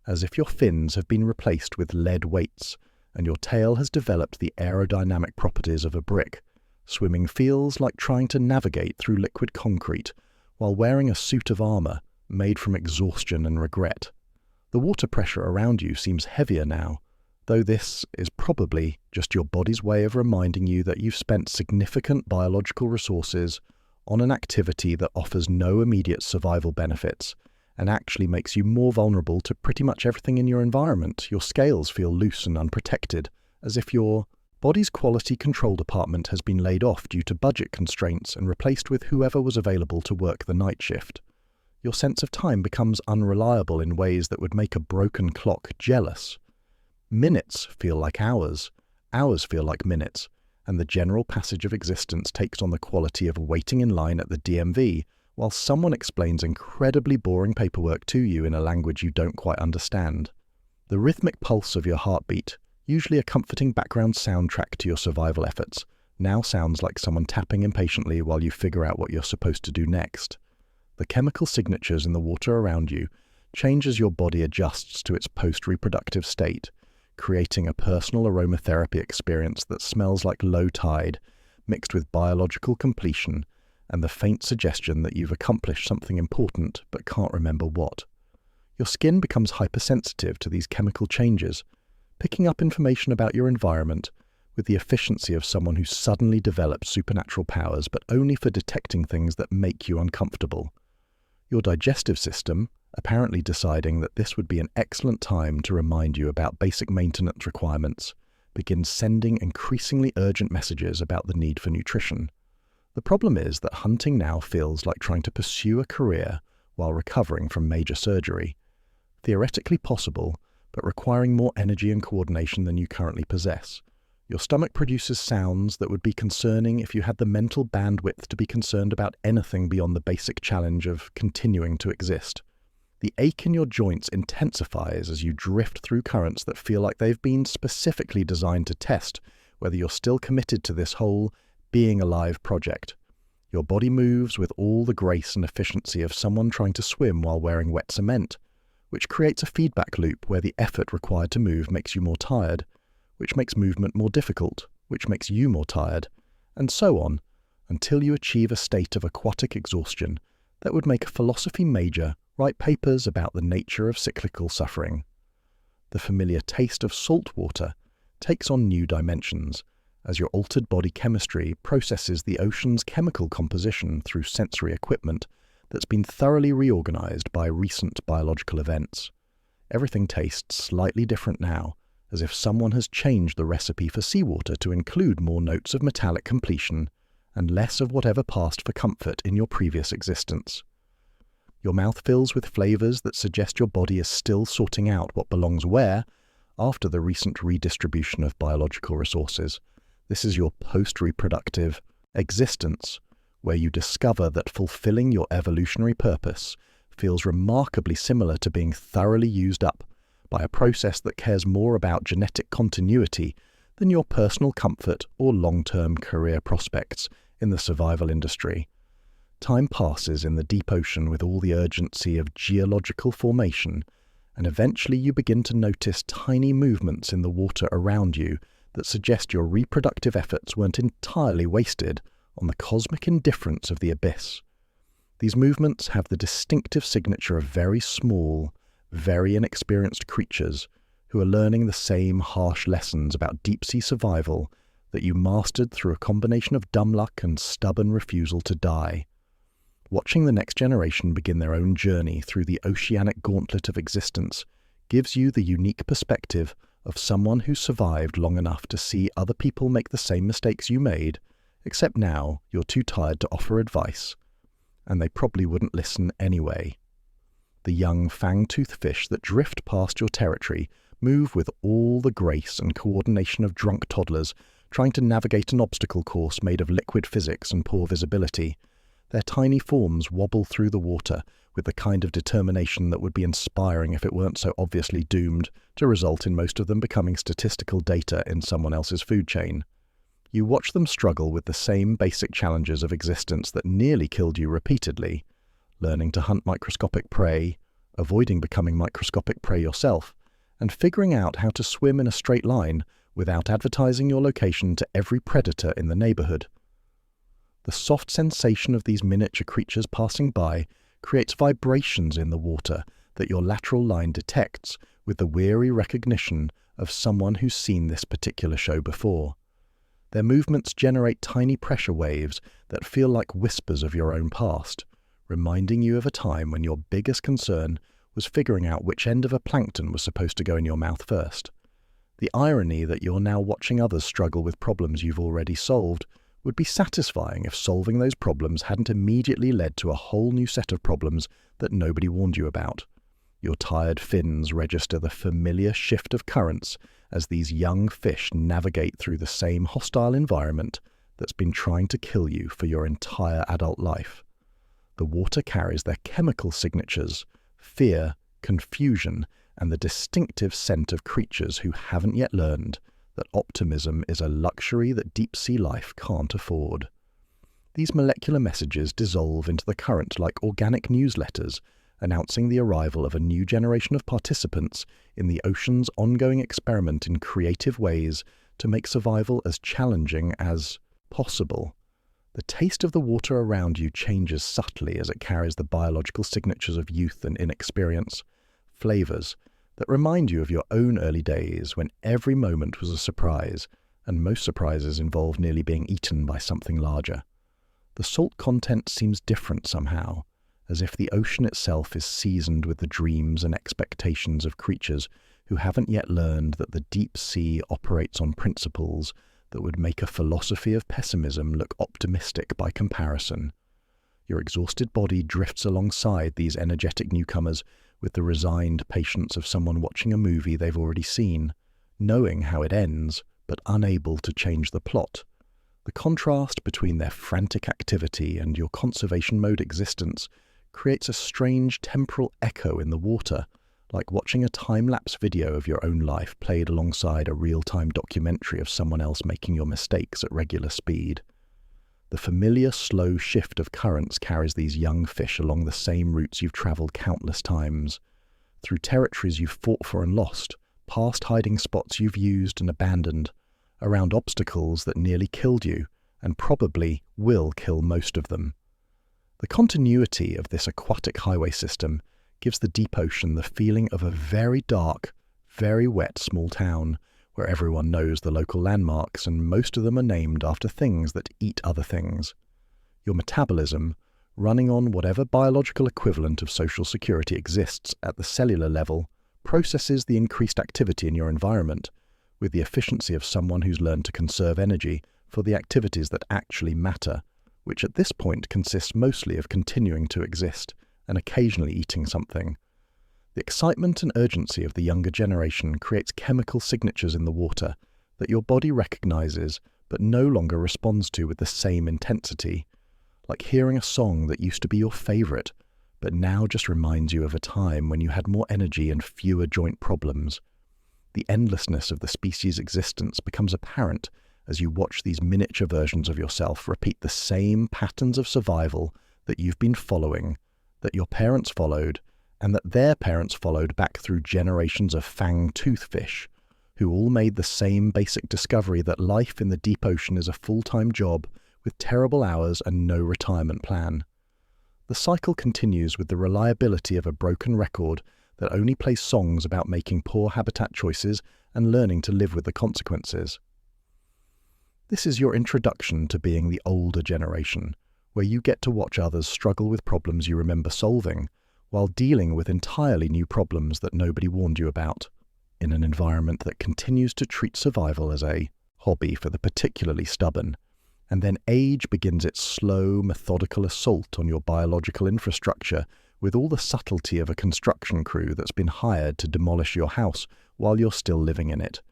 as if your fins have been replaced with lead weights and your tail has developed the aerodynamic properties of a brick. Swimming feels like trying to navigate through liquid concrete while wearing a suit of armor made from exhaustion and regret. The water pressure around you seems heavier now, though this is probably just your body's way of reminding you that you've spent significant biological resources on an activity that offers no immediate survival benefits and actually makes you more vulnerable to pretty much everything in your environment. Your scales feel loose and unprotected, as if your body's quality control department has been laid off due to budget constraints and replaced with whoever was available to work the night shift. Your sense of time becomes unreliable in ways that would make a broken clock jealous. Minutes feel like hours, hours feel like minutes, and the general passage of existence takes on the quality of waiting in line at the DMV while someone explains incredibly boring paperwork to you in a language you don't quite understand. The rhythmic pulse of your heartbeat, usually a comforting background soundtrack to your survival efforts, now sounds like someone tapping impatiently while you figure out what you're supposed to do next. The chemical signatures in the water around you change as your body adjusts to its post-reproductive state, creating a personal aromatherapy experience that smells like low tide, mixed with biological completion and the faint suggestion that you've accomplished something important but can't remember what. Your skin becomes hypersensitive to these chemical changes, picking up information about your environment with the efficiency of someone who suddenly develops supernatural powers, but only for detecting things that make you uncomfortable. Your digestive system, apparently deciding that this would be an excellent time to remind you about basic maintenance requirements, begins sending increasingly urgent messages about the need for nutrition. The problem is that hunting now feels like trying to pursue a career while recovering from major surgery. Theoretically possible, but requiring more energy and coordination than you currently possess. Your stomach produces sounds that would be concerning if you had the mental bandwidth to be concerned about anything beyond the basic challenge of continuing to exist. The ache in your joints intensifies as you drift through currents that feel like they've been specifically designed to test whether you're still committed to this whole being alive project. Your body moves with all the grace and efficiency of someone trying to swim while wearing wet cement, which creates a feedback loop where the effort required to move makes you more tired, which makes movement more difficult, which makes you more tired, and so on, until you achieve a state of aquatic exhaustion that would make a philosophy major write papers about the nature of cyclical suffering. The familiar taste of salt water takes on new dimensions, as your altered body chemistry processes the ocean's chemical composition through sensory equipment that's been thoroughly reorganized by recent biological events. Everything tastes slightly different now, as if someone has changed the recipe for seawater to include more notes of metallic completion and less of whatever passed for comfort in your previous existence. Your mouth fills with flavors that suggest your body is still sorting out what belongs where after the recent redistribution of biological resources. This is your post-reproductive existence, where you discover that fulfilling your evolutionary purpose feels remarkably similar to being thoroughly used up by a process that cares more about genetic continuity than your personal comfort or long-term career prospects in the survival industry. Time passes in the deep ocean with all the urgency of geological formation, and eventually you begin to notice tiny movements in the water around you that suggest your reproductive efforts weren't entirely wasted on the cosmic indifference of the abyss. These movements have the distinctive signature of very small, very inexperienced creatures who are learning the same harsh lessons about deep-sea survival that you mastered through a combination of dumb luck and stubborn refusal to die. Watching the next generation begin their own journey through the oceanic gauntlet of existence gives you the unique perspective of someone who survived long enough to see other people make the same mistakes you made, except now you're too tired to offer advice, and they probably wouldn't listen anyway. The young fangtooth fish that drift past your territory move with all the grace and coordination of drunk toddlers trying to navigate an obstacle course made of liquid physics and poor visibility. Their tiny forms wobble through the water with the kind of determination that would be inspiring if it weren't so obviously doomed to result in most of them becoming statistical data in someone else's food chain. You watch them struggle with the same basic challenges of existence that nearly killed you repeatedly: learning to hunt microscopic prey, avoiding becoming microscopic prey yourself, and figuring out how to swim in a straight line without advertising your location to every predator in the neighborhood. The soft sensation of these miniature creatures passing by creates vibrations in the water that your lateral line detects with the weary recognition of someone who's seen this particular show before. Their movements generate tiny pressure waves that feel like whispers of your own past, reminding you of a time when your biggest concern was figuring out which end of a plankton was supposed to go in your mouth first. The irony that you're now watching others struggle with problems you've already solved would be satisfying if solving those problems hadn't immediately led to a whole new set of problems that nobody warned you about. Your tired fins register the familiar shift of currents as these young fish navigate through the same hostile environment that's been trying to kill you for your entire adult life. The water carries their chemical signatures: fear, confusion, and the distinctive scent of creatures who haven't yet learned that optimism is a luxury that deep-sea life can't afford. These molecular messages dissolve into the current like organic newsletters, announcing the arrival of a new generation of participants in the ocean's ongoing experiment in creative ways to make survival as challenging as possible. The taste of the water around you changes subtly as it carries the biological signatures of youth and inexperience, flavors that remind you of your own early days when every moment was a surprise, and most surprises involve nearly being eaten by something larger. The salt content seems different somehow, as if the ocean itself is seasoned with the dreams and expectations of creatures who haven't yet learned that the deep sea operates on principles that would make a philosophy of pessimism look optimistic by comparison. Your exhausted body drifts alongside these energetic newcomers with the resigned patience of someone watching a movie they've already seen, knowing how it ends, but unable to change the plot. The contrast between their frantic activity and your conservation mode existence creates a strange temporal echo in the water, like watching a time-lapse video of your own life played alongside a real-time documentary of someone else making your mistakes at regular speed. The familiar slow shift of currents carries these young fish along the same routes you've traveled countless times, through territories you've fought for and lost, past hiding spots you've used and abandoned, around obstacles that nearly killed you, and probably will kill most of them. The continuity of this aquatic highway system gives the deep ocean the feeling of a very dark, very wet small town, where everyone knows the local landmarks and most of them are named after things that eat other things. Your metabolism, running on whatever biological equivalent of social security exists at the cellular level, processes the increased activity in your environment with the efficiency of someone who's learned to conserve energy for the activities that actually matter, which at this point consists mostly of continuing to exist and occasionally eating something. The excitement and urgency of the younger generation creates chemical signatures in the water that your body recognizes but no longer responds to with the same intensity, like hearing a song that used to be your favorite but now just reminds you of a time when you had more energy and fewer joint problems. The endlessness of the species' existence becomes apparent as you watch these miniature versions of yourself repeat the same patterns of survival that you've been following, that your parents followed, and that their parents followed back through generations of Fangtooth fish, who all made the same basic discovery that life in the deep ocean is a full-time job with terrible hours and no retirement plan. The cycle continues with the reliability of a broken record that only plays songs about making poor habitat choices and learning to live with the consequences. This is your introduction to being the older generation, where you get to watch others struggle with problems you remember solving, while dealing with entirely new problems that nobody warned you about, in an environment that continues to treat survival as a hobby for the particularly stubborn, and then age begins its slow, methodical assault on your biological infrastructure with all the subtlety of a construction crew that's been hired to demolish your house while you're still living in it.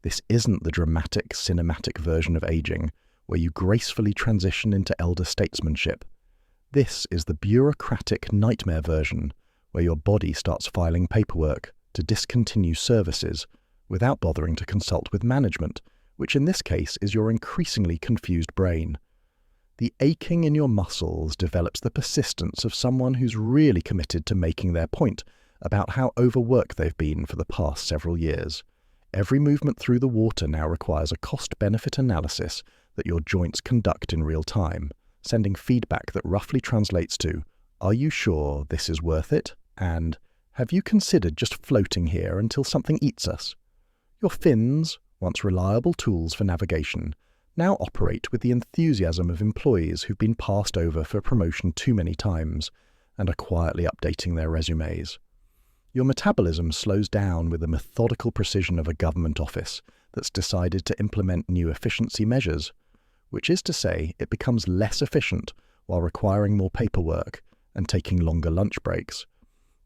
This isn't the dramatic, cinematic version of aging, where you gracefully transition into elder statesmanship. This is the bureaucratic nightmare version, where your body starts filing paperwork to discontinue services without bothering to consult with management, which in this case is your increasingly confused brain. The aching in your muscles develops the persistence of someone who's really committed to making their point about how overworked they've been for the past several years. Every movement through the water now requires a cost-benefit analysis that your joints conduct in real time, sending feedback that roughly translates to, "Are you sure this is worth it?" and "Have you considered just floating here until something eats us?" Your fins, once reliable tools for navigation, now operate with the enthusiasm of employees who've been passed over for promotion too many times and are quietly updating their resumes. Your metabolism slows down with the methodical precision of a government office that's decided to implement new efficiency measures, which is to say it becomes less efficient while requiring more paperwork and taking longer lunch breaks.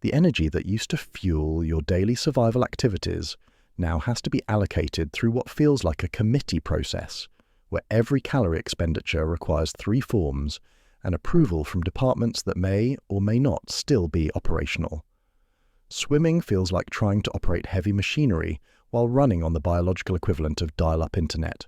The energy that used to fuel your daily survival activities now has to be allocated through what feels like a committee process, where every calorie expenditure requires 3 forms and approval from departments that may or may not still be operational. Swimming feels like trying to operate heavy machinery while running on the biological equivalent of dial-up internet.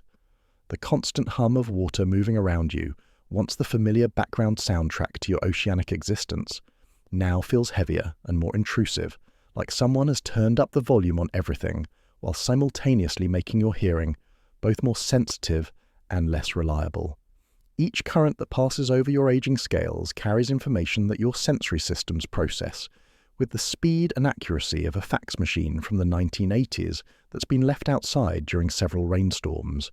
The constant hum of water moving around you, once the familiar background soundtrack to your oceanic existence, now feels heavier and more intrusive, like someone has turned up the volume on everything while simultaneously making your hearing both more sensitive and less reliable. Each current that passes over your aging scales carries information that your sensory systems process with the speed and accuracy of a fax machine from the 1980s that's been left outside during several rainstorms.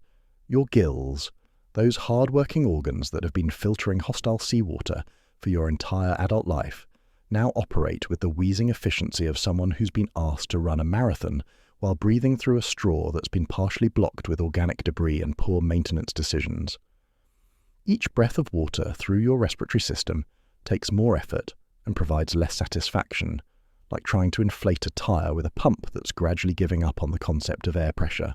Your gills, those hard-working organs that have been filtering hostile seawater for your entire adult life, now operate with the wheezing efficiency of someone who's been asked to run a marathon while breathing through a straw that's been partially blocked with organic debris and poor maintenance decisions. Each breath of water through your respiratory system takes more effort and provides less satisfaction, like trying to inflate a tire with a pump that's gradually giving up on the concept of air pressure.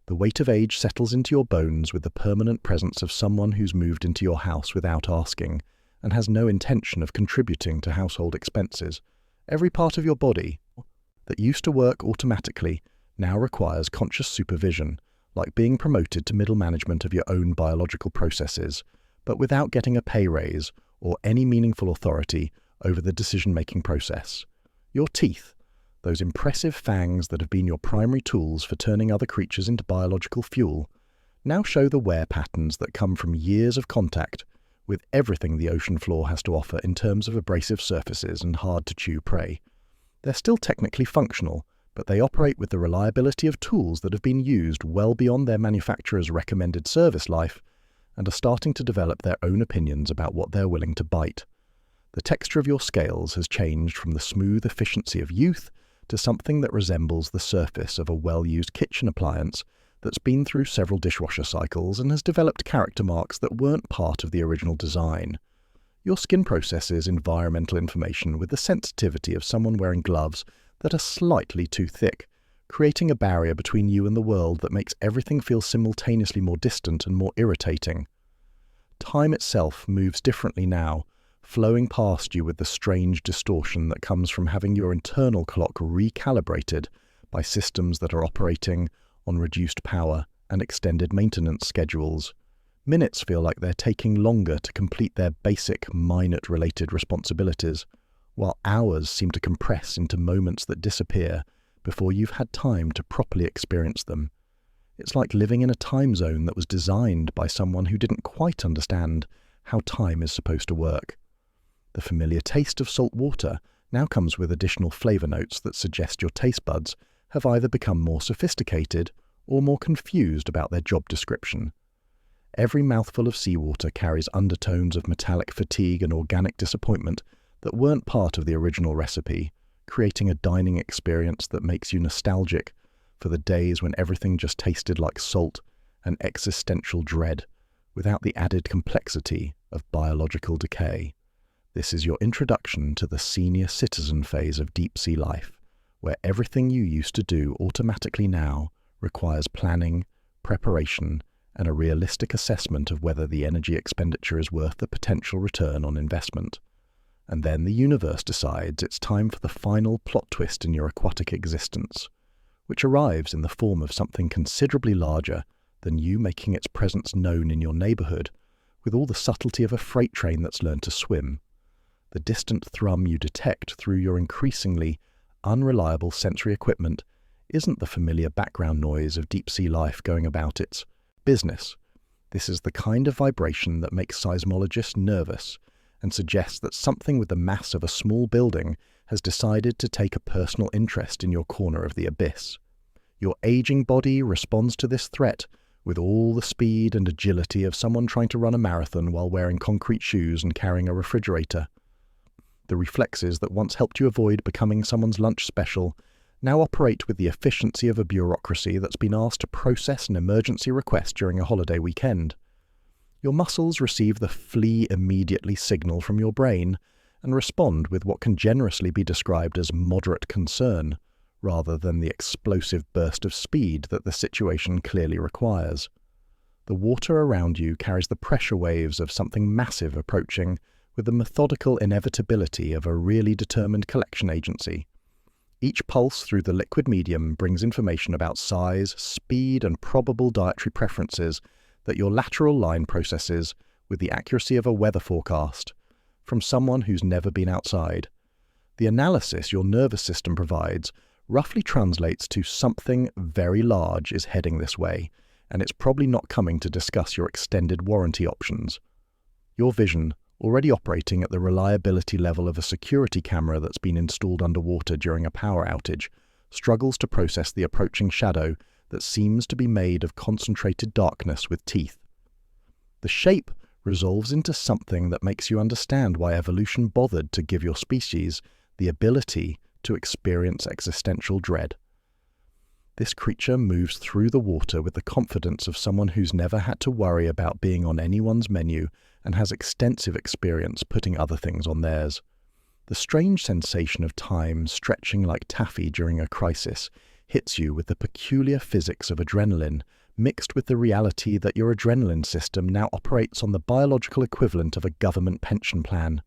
The weight of age settles into your bones with the permanent presence of someone who's moved into your house without asking and has no intention of contributing to household expenses. Every part of your body that used to work automatically now requires conscious supervision, like being promoted to middle management of your own biological processes, but without getting a pay raise or any meaningful authority over the decision-making process. Your teeth, those impressive fangs that have been your primary tools for turning other creatures into biological fuel, now show the wear patterns that come from years of contact with everything the ocean floor has to offer in terms of abrasive surfaces and hard-to-chew prey. They're still technically functional, but they operate with the reliability of tools that have been used well beyond their manufacturer's recommended service life and are starting to develop their own opinions about what they're willing to bite. The texture of your scales has changed from the smooth efficiency of youth to something that resembles the surface of a well-used kitchen appliance that's been through several dishwasher cycles and has developed character marks that weren't part of the original design. Your skin processes environmental information with the sensitivity of someone wearing gloves that are slightly too thick, creating a barrier between you and the world that makes everything feel simultaneously more distant and more irritating. Time itself moves differently now, flowing past you with the strange distortion that comes from having your internal clock recalibrated by systems that are operating on reduced power and extended maintenance schedules. Minutes feel like they're taking longer to complete their basic minute-related responsibilities, while hours seem to compress into moments that disappear before you've had time to properly experience them. It's like living in a time zone that was designed by someone who didn't quite understand how time is supposed to work. The familiar taste of salt water now comes with additional flavor notes that suggest your taste buds have either become more sophisticated or more confused about their job description. Every mouthful of seawater carries undertones of metallic fatigue and organic disappointment that weren't part of the original recipe, creating a dining experience that makes you nostalgic for the days when everything just tasted like salt and existential dread, without the added complexity of biological decay. This is your introduction to the senior citizen phase of deep-sea life, where everything you used to do automatically now requires planning, preparation, and a realistic assessment of whether the energy expenditure is worth the potential return on investment. And then the universe decides it's time for the final plot twist in your aquatic existence, which arrives in the form of something considerably larger than you making its presence known in your neighborhood, with all the subtlety of a freight train that's learned to swim. The distant thrum you detect through your increasingly unreliable sensory equipment isn't the familiar background noise of deep-sea life going about its business. This is the kind of vibration that makes seismologists nervous and suggests that something with the mass of a small building has decided to take a personal interest in your corner of the abyss. Your aging body responds to this threat with all the speed and agility of someone trying to run a marathon while wearing concrete shoes and carrying a refrigerator. The reflexes that once helped you avoid becoming someone's lunch special now operate with the efficiency of a bureaucracy that's been asked to process an emergency request during a holiday weekend. Your muscles receive the flee immediately signal from your brain and respond with what can generously be described as moderate concern, rather than the explosive burst of speed that the situation clearly requires. The water around you carries the pressure waves of something massive approaching with the methodical inevitability of a really determined collection agency. Each pulse through the liquid medium brings information about size, speed, and probable dietary preferences that your lateral line processes with the accuracy of a weather forecast from someone who's never been outside. The analysis your nervous system provides roughly translates to something very large is heading this way, and it's probably not coming to discuss your extended warranty options. Your vision, already operating at the reliability level of a security camera that's been installed underwater during a power outage, struggles to process the approaching shadow that seems to be made of concentrated darkness with teeth. The shape resolves into something that makes you understand why evolution bothered to give your species the ability to experience existential dread. This creature moves through the water with the confidence of someone who's never had to worry about being on anyone's menu and has extensive experience putting other things on theirs. The strange sensation of time stretching like taffy during a crisis hits you with the peculiar physics of adrenaline, mixed with the reality that your adrenaline system now operates on the biological equivalent of a government pension plan.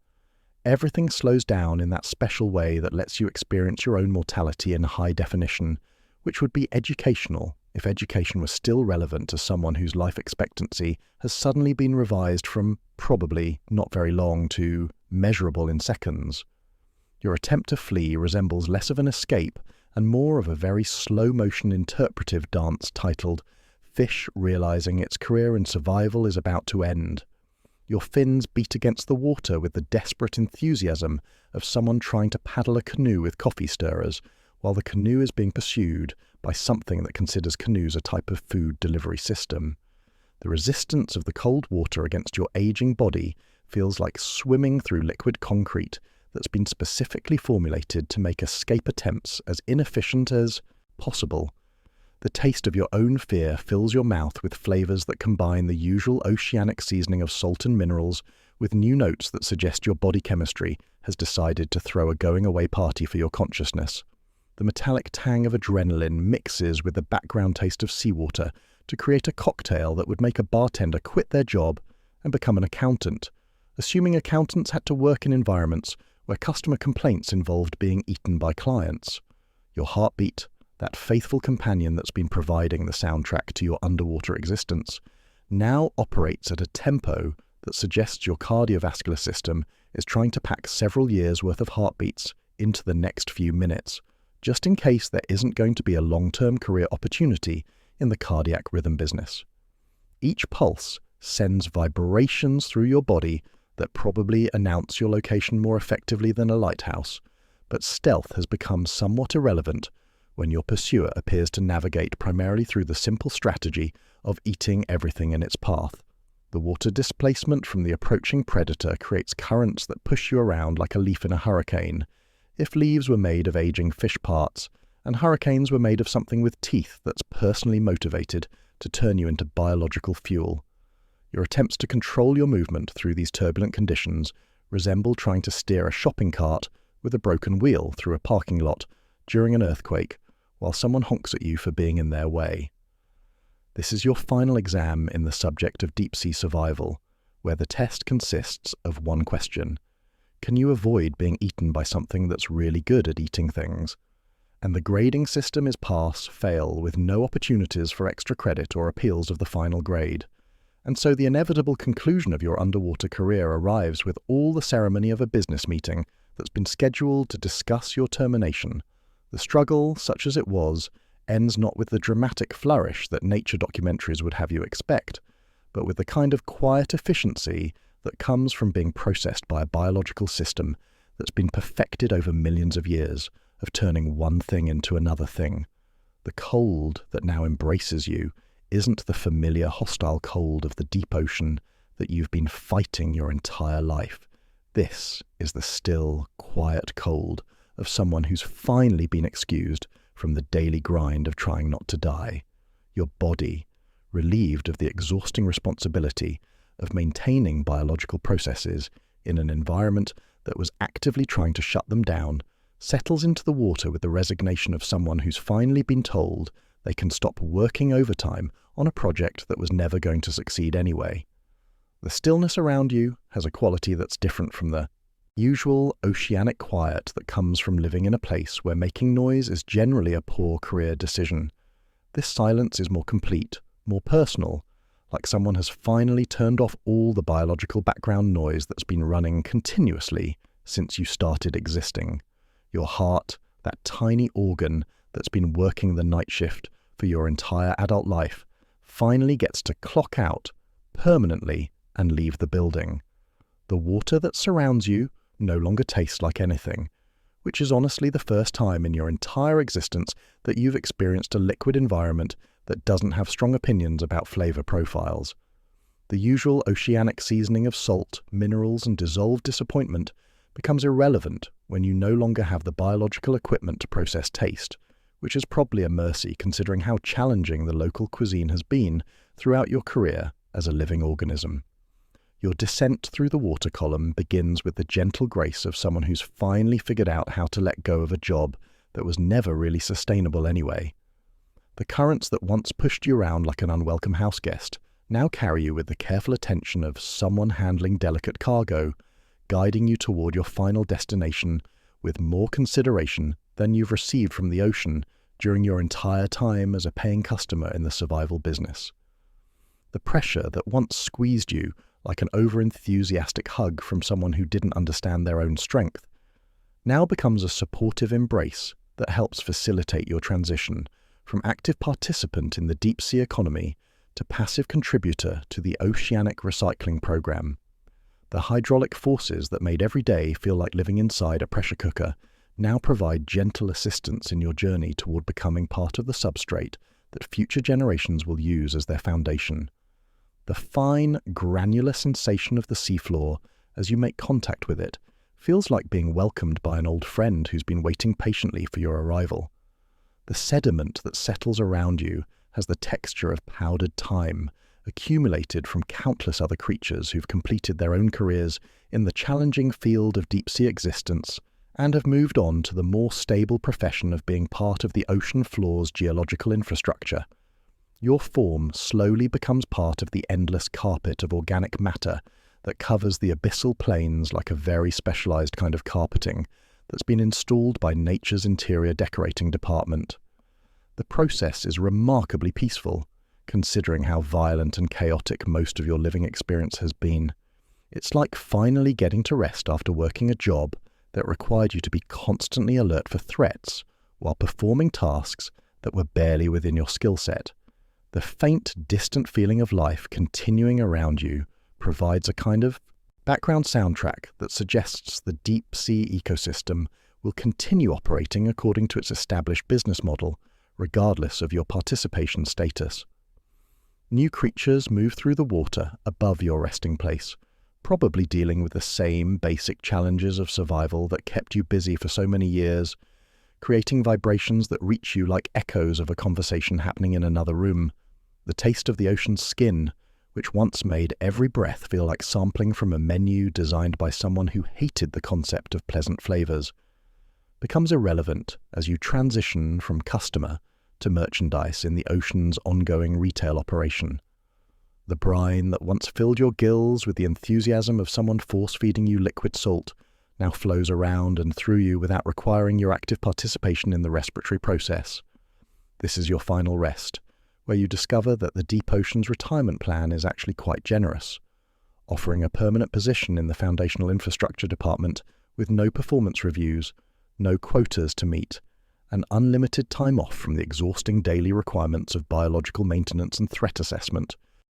Everything slows down in that special way that lets you experience your own mortality in high definition, which would be educational if education was still relevant to someone whose life expectancy has suddenly been revised from probably not very long to measurable in seconds. Your attempt to flee resembles less of an escape and more of a very slow-motion interpretive dance titled Fish Realizing Its Career in Survival is About to End. Your fins beat against the water with the desperate enthusiasm of someone trying to paddle a canoe with coffee stirrers, while the canoe is being pursued by something that considers canoes a type of food delivery system. The resistance of the cold water against your aging body feels like swimming through liquid concrete that's been specifically formulated to make escape attempts as inefficient as possible. The taste of your own fear fills your mouth with flavors that combine the usual oceanic seasoning of salt and minerals with new notes that suggest your body chemistry has decided to throw a going-away party for your consciousness. The metallic tang of adrenaline mixes with the background taste of seawater to create a cocktail that would make a bartender quit their job and become an accountant, assuming accountants had to work in environments where customer complaints involved being eaten by clients. Your heartbeat, that faithful companion that's been providing the soundtrack to your underwater existence, now operates at a tempo that suggests your cardiovascular system is trying to pack several years' worth of heartbeats into the next few minutes, just in case there isn't going to be a long-term career opportunity in the cardiac rhythm business. Each pulse sends vibrations through your body that probably announce your location more effectively than a lighthouse, but stealth has become somewhat irrelevant when your pursuer appears to navigate primarily through the simple strategy of eating everything in its path. The water displacement from the approaching predator creates currents that push you around like a leaf in a hurricane. If leaves were made of aging fish parts, and hurricanes were made of something with teeth that's personally motivated to turn you into biological fuel. Your attempts to control your movement through these turbulent conditions resemble trying to steer a shopping cart with a broken wheel through a parking lot during an earthquake, while someone honks at you for being in their way. This is your final exam in the subject of deep-sea survival, where the test consists of one question. Can you avoid being eaten by something that's really good at eating things? And the grading system is pass, fail, with no opportunities for extra credit or appeals of the final grade. And so the inevitable conclusion of your underwater career arrives with all the ceremony of a business meeting that's been scheduled to discuss your termination. The struggle, such as it was, ends not with the dramatic flourish that nature documentaries would have you expect, but with the kind of quiet efficiency that comes from being processed by a biological system that's been perfected over millions of years of turning one thing into another thing. The cold that now embraces you isn't the familiar hostile cold of the deep ocean that you've been fighting your entire life. This is the still, quiet cold of someone who's finally been excused from the daily grind of trying not to die. Your body, relieved of the exhausting responsibility of maintaining biological processes in an environment that was actively trying to shut them down, settles into the water with the resignation of someone who's finally been told they can stop working overtime on a project that was never going to succeed anyway. The stillness around you has a quality that's different from the usual oceanic quiet that comes from living in a place where making noise is generally a poor career decision. This silence is more complete, more personal, like someone has finally turned off all the biological background noise that's been running continuously since you started existing. Your heart, that tiny organ that's been working the night shift for your entire adult life, finally gets to clock out permanently and leave the building. The water that surrounds you no longer tastes like anything, which is honestly the first time in your entire existence that you've experienced a liquid environment that doesn't have strong opinions about flavor profiles. The usual oceanic seasoning of salt, minerals, and dissolved disappointment becomes irrelevant when you no longer have the biological equipment to process taste, which is probably a mercy considering how challenging the local cuisine has been throughout your career as a living organism. Your descent through the water column begins with the gentle grace of someone who's finally figured out how to let go of a job that was never really sustainable anyway. The currents that once pushed you around like an unwelcome houseguest now carry you with the careful attention of someone handling delicate cargo, guiding you toward your final destination with more consideration than you've received from the ocean during your entire time as a paying customer in the survival business. The pressure that once squeezed you like an over-enthusiastic hug from someone who didn't understand their own strength now becomes a supportive embrace that helps facilitate your transition from active participant in the deep-sea economy to passive contributor to the oceanic recycling program. The hydraulic forces that made every day feel like living inside a pressure cooker now provide gentle assistance in your journey toward becoming part of the substrate that future generations will use as their foundation. The fine, granular sensation of the seafloor as you make contact with it feels like being welcomed by an old friend who's been waiting patiently for your arrival. The sediment that settles around you has the texture of powdered time, accumulated from countless other creatures who've completed their own careers in the challenging field of deep-sea existence and have moved on to the more stable profession of being part of the ocean floor's geological infrastructure. Your form slowly becomes part of the endless carpet of organic matter that covers the abyssal plains like a very specialized kind of carpeting that's been installed by nature's interior decorating department. The process is remarkably peaceful, considering how violent and chaotic most of your living experience has been. It's like finally getting to rest after working a job that required you to be constantly alert for threats while performing tasks that were barely within your skill set. The faint, distant feeling of life continuing around you provides a kind of background soundtrack that suggests the deep-sea ecosystem will continue operating according to its established business model, regardless of your participation status. New creatures move through the water above your resting place, probably dealing with the same basic challenges of survival that kept you busy for so many years, creating vibrations that reach you like echoes of a conversation happening in another room. The taste of the ocean's skin, which once made every breath feel like sampling from a menu designed by someone who hated the concept of pleasant flavors, becomes irrelevant as you transition from customer to merchandise in the ocean's ongoing retail operation. The brine that once filled your gills with the enthusiasm of someone force-feeding you liquid salt now flows around and through you without requiring your active participation in the respiratory process. This is your final rest, where you discover that the deep ocean's retirement plan is actually quite generous, offering a permanent position in the foundational infrastructure department with no performance reviews, no quotas to meet, and unlimited time off from the exhausting daily requirements of biological maintenance and threat assessment,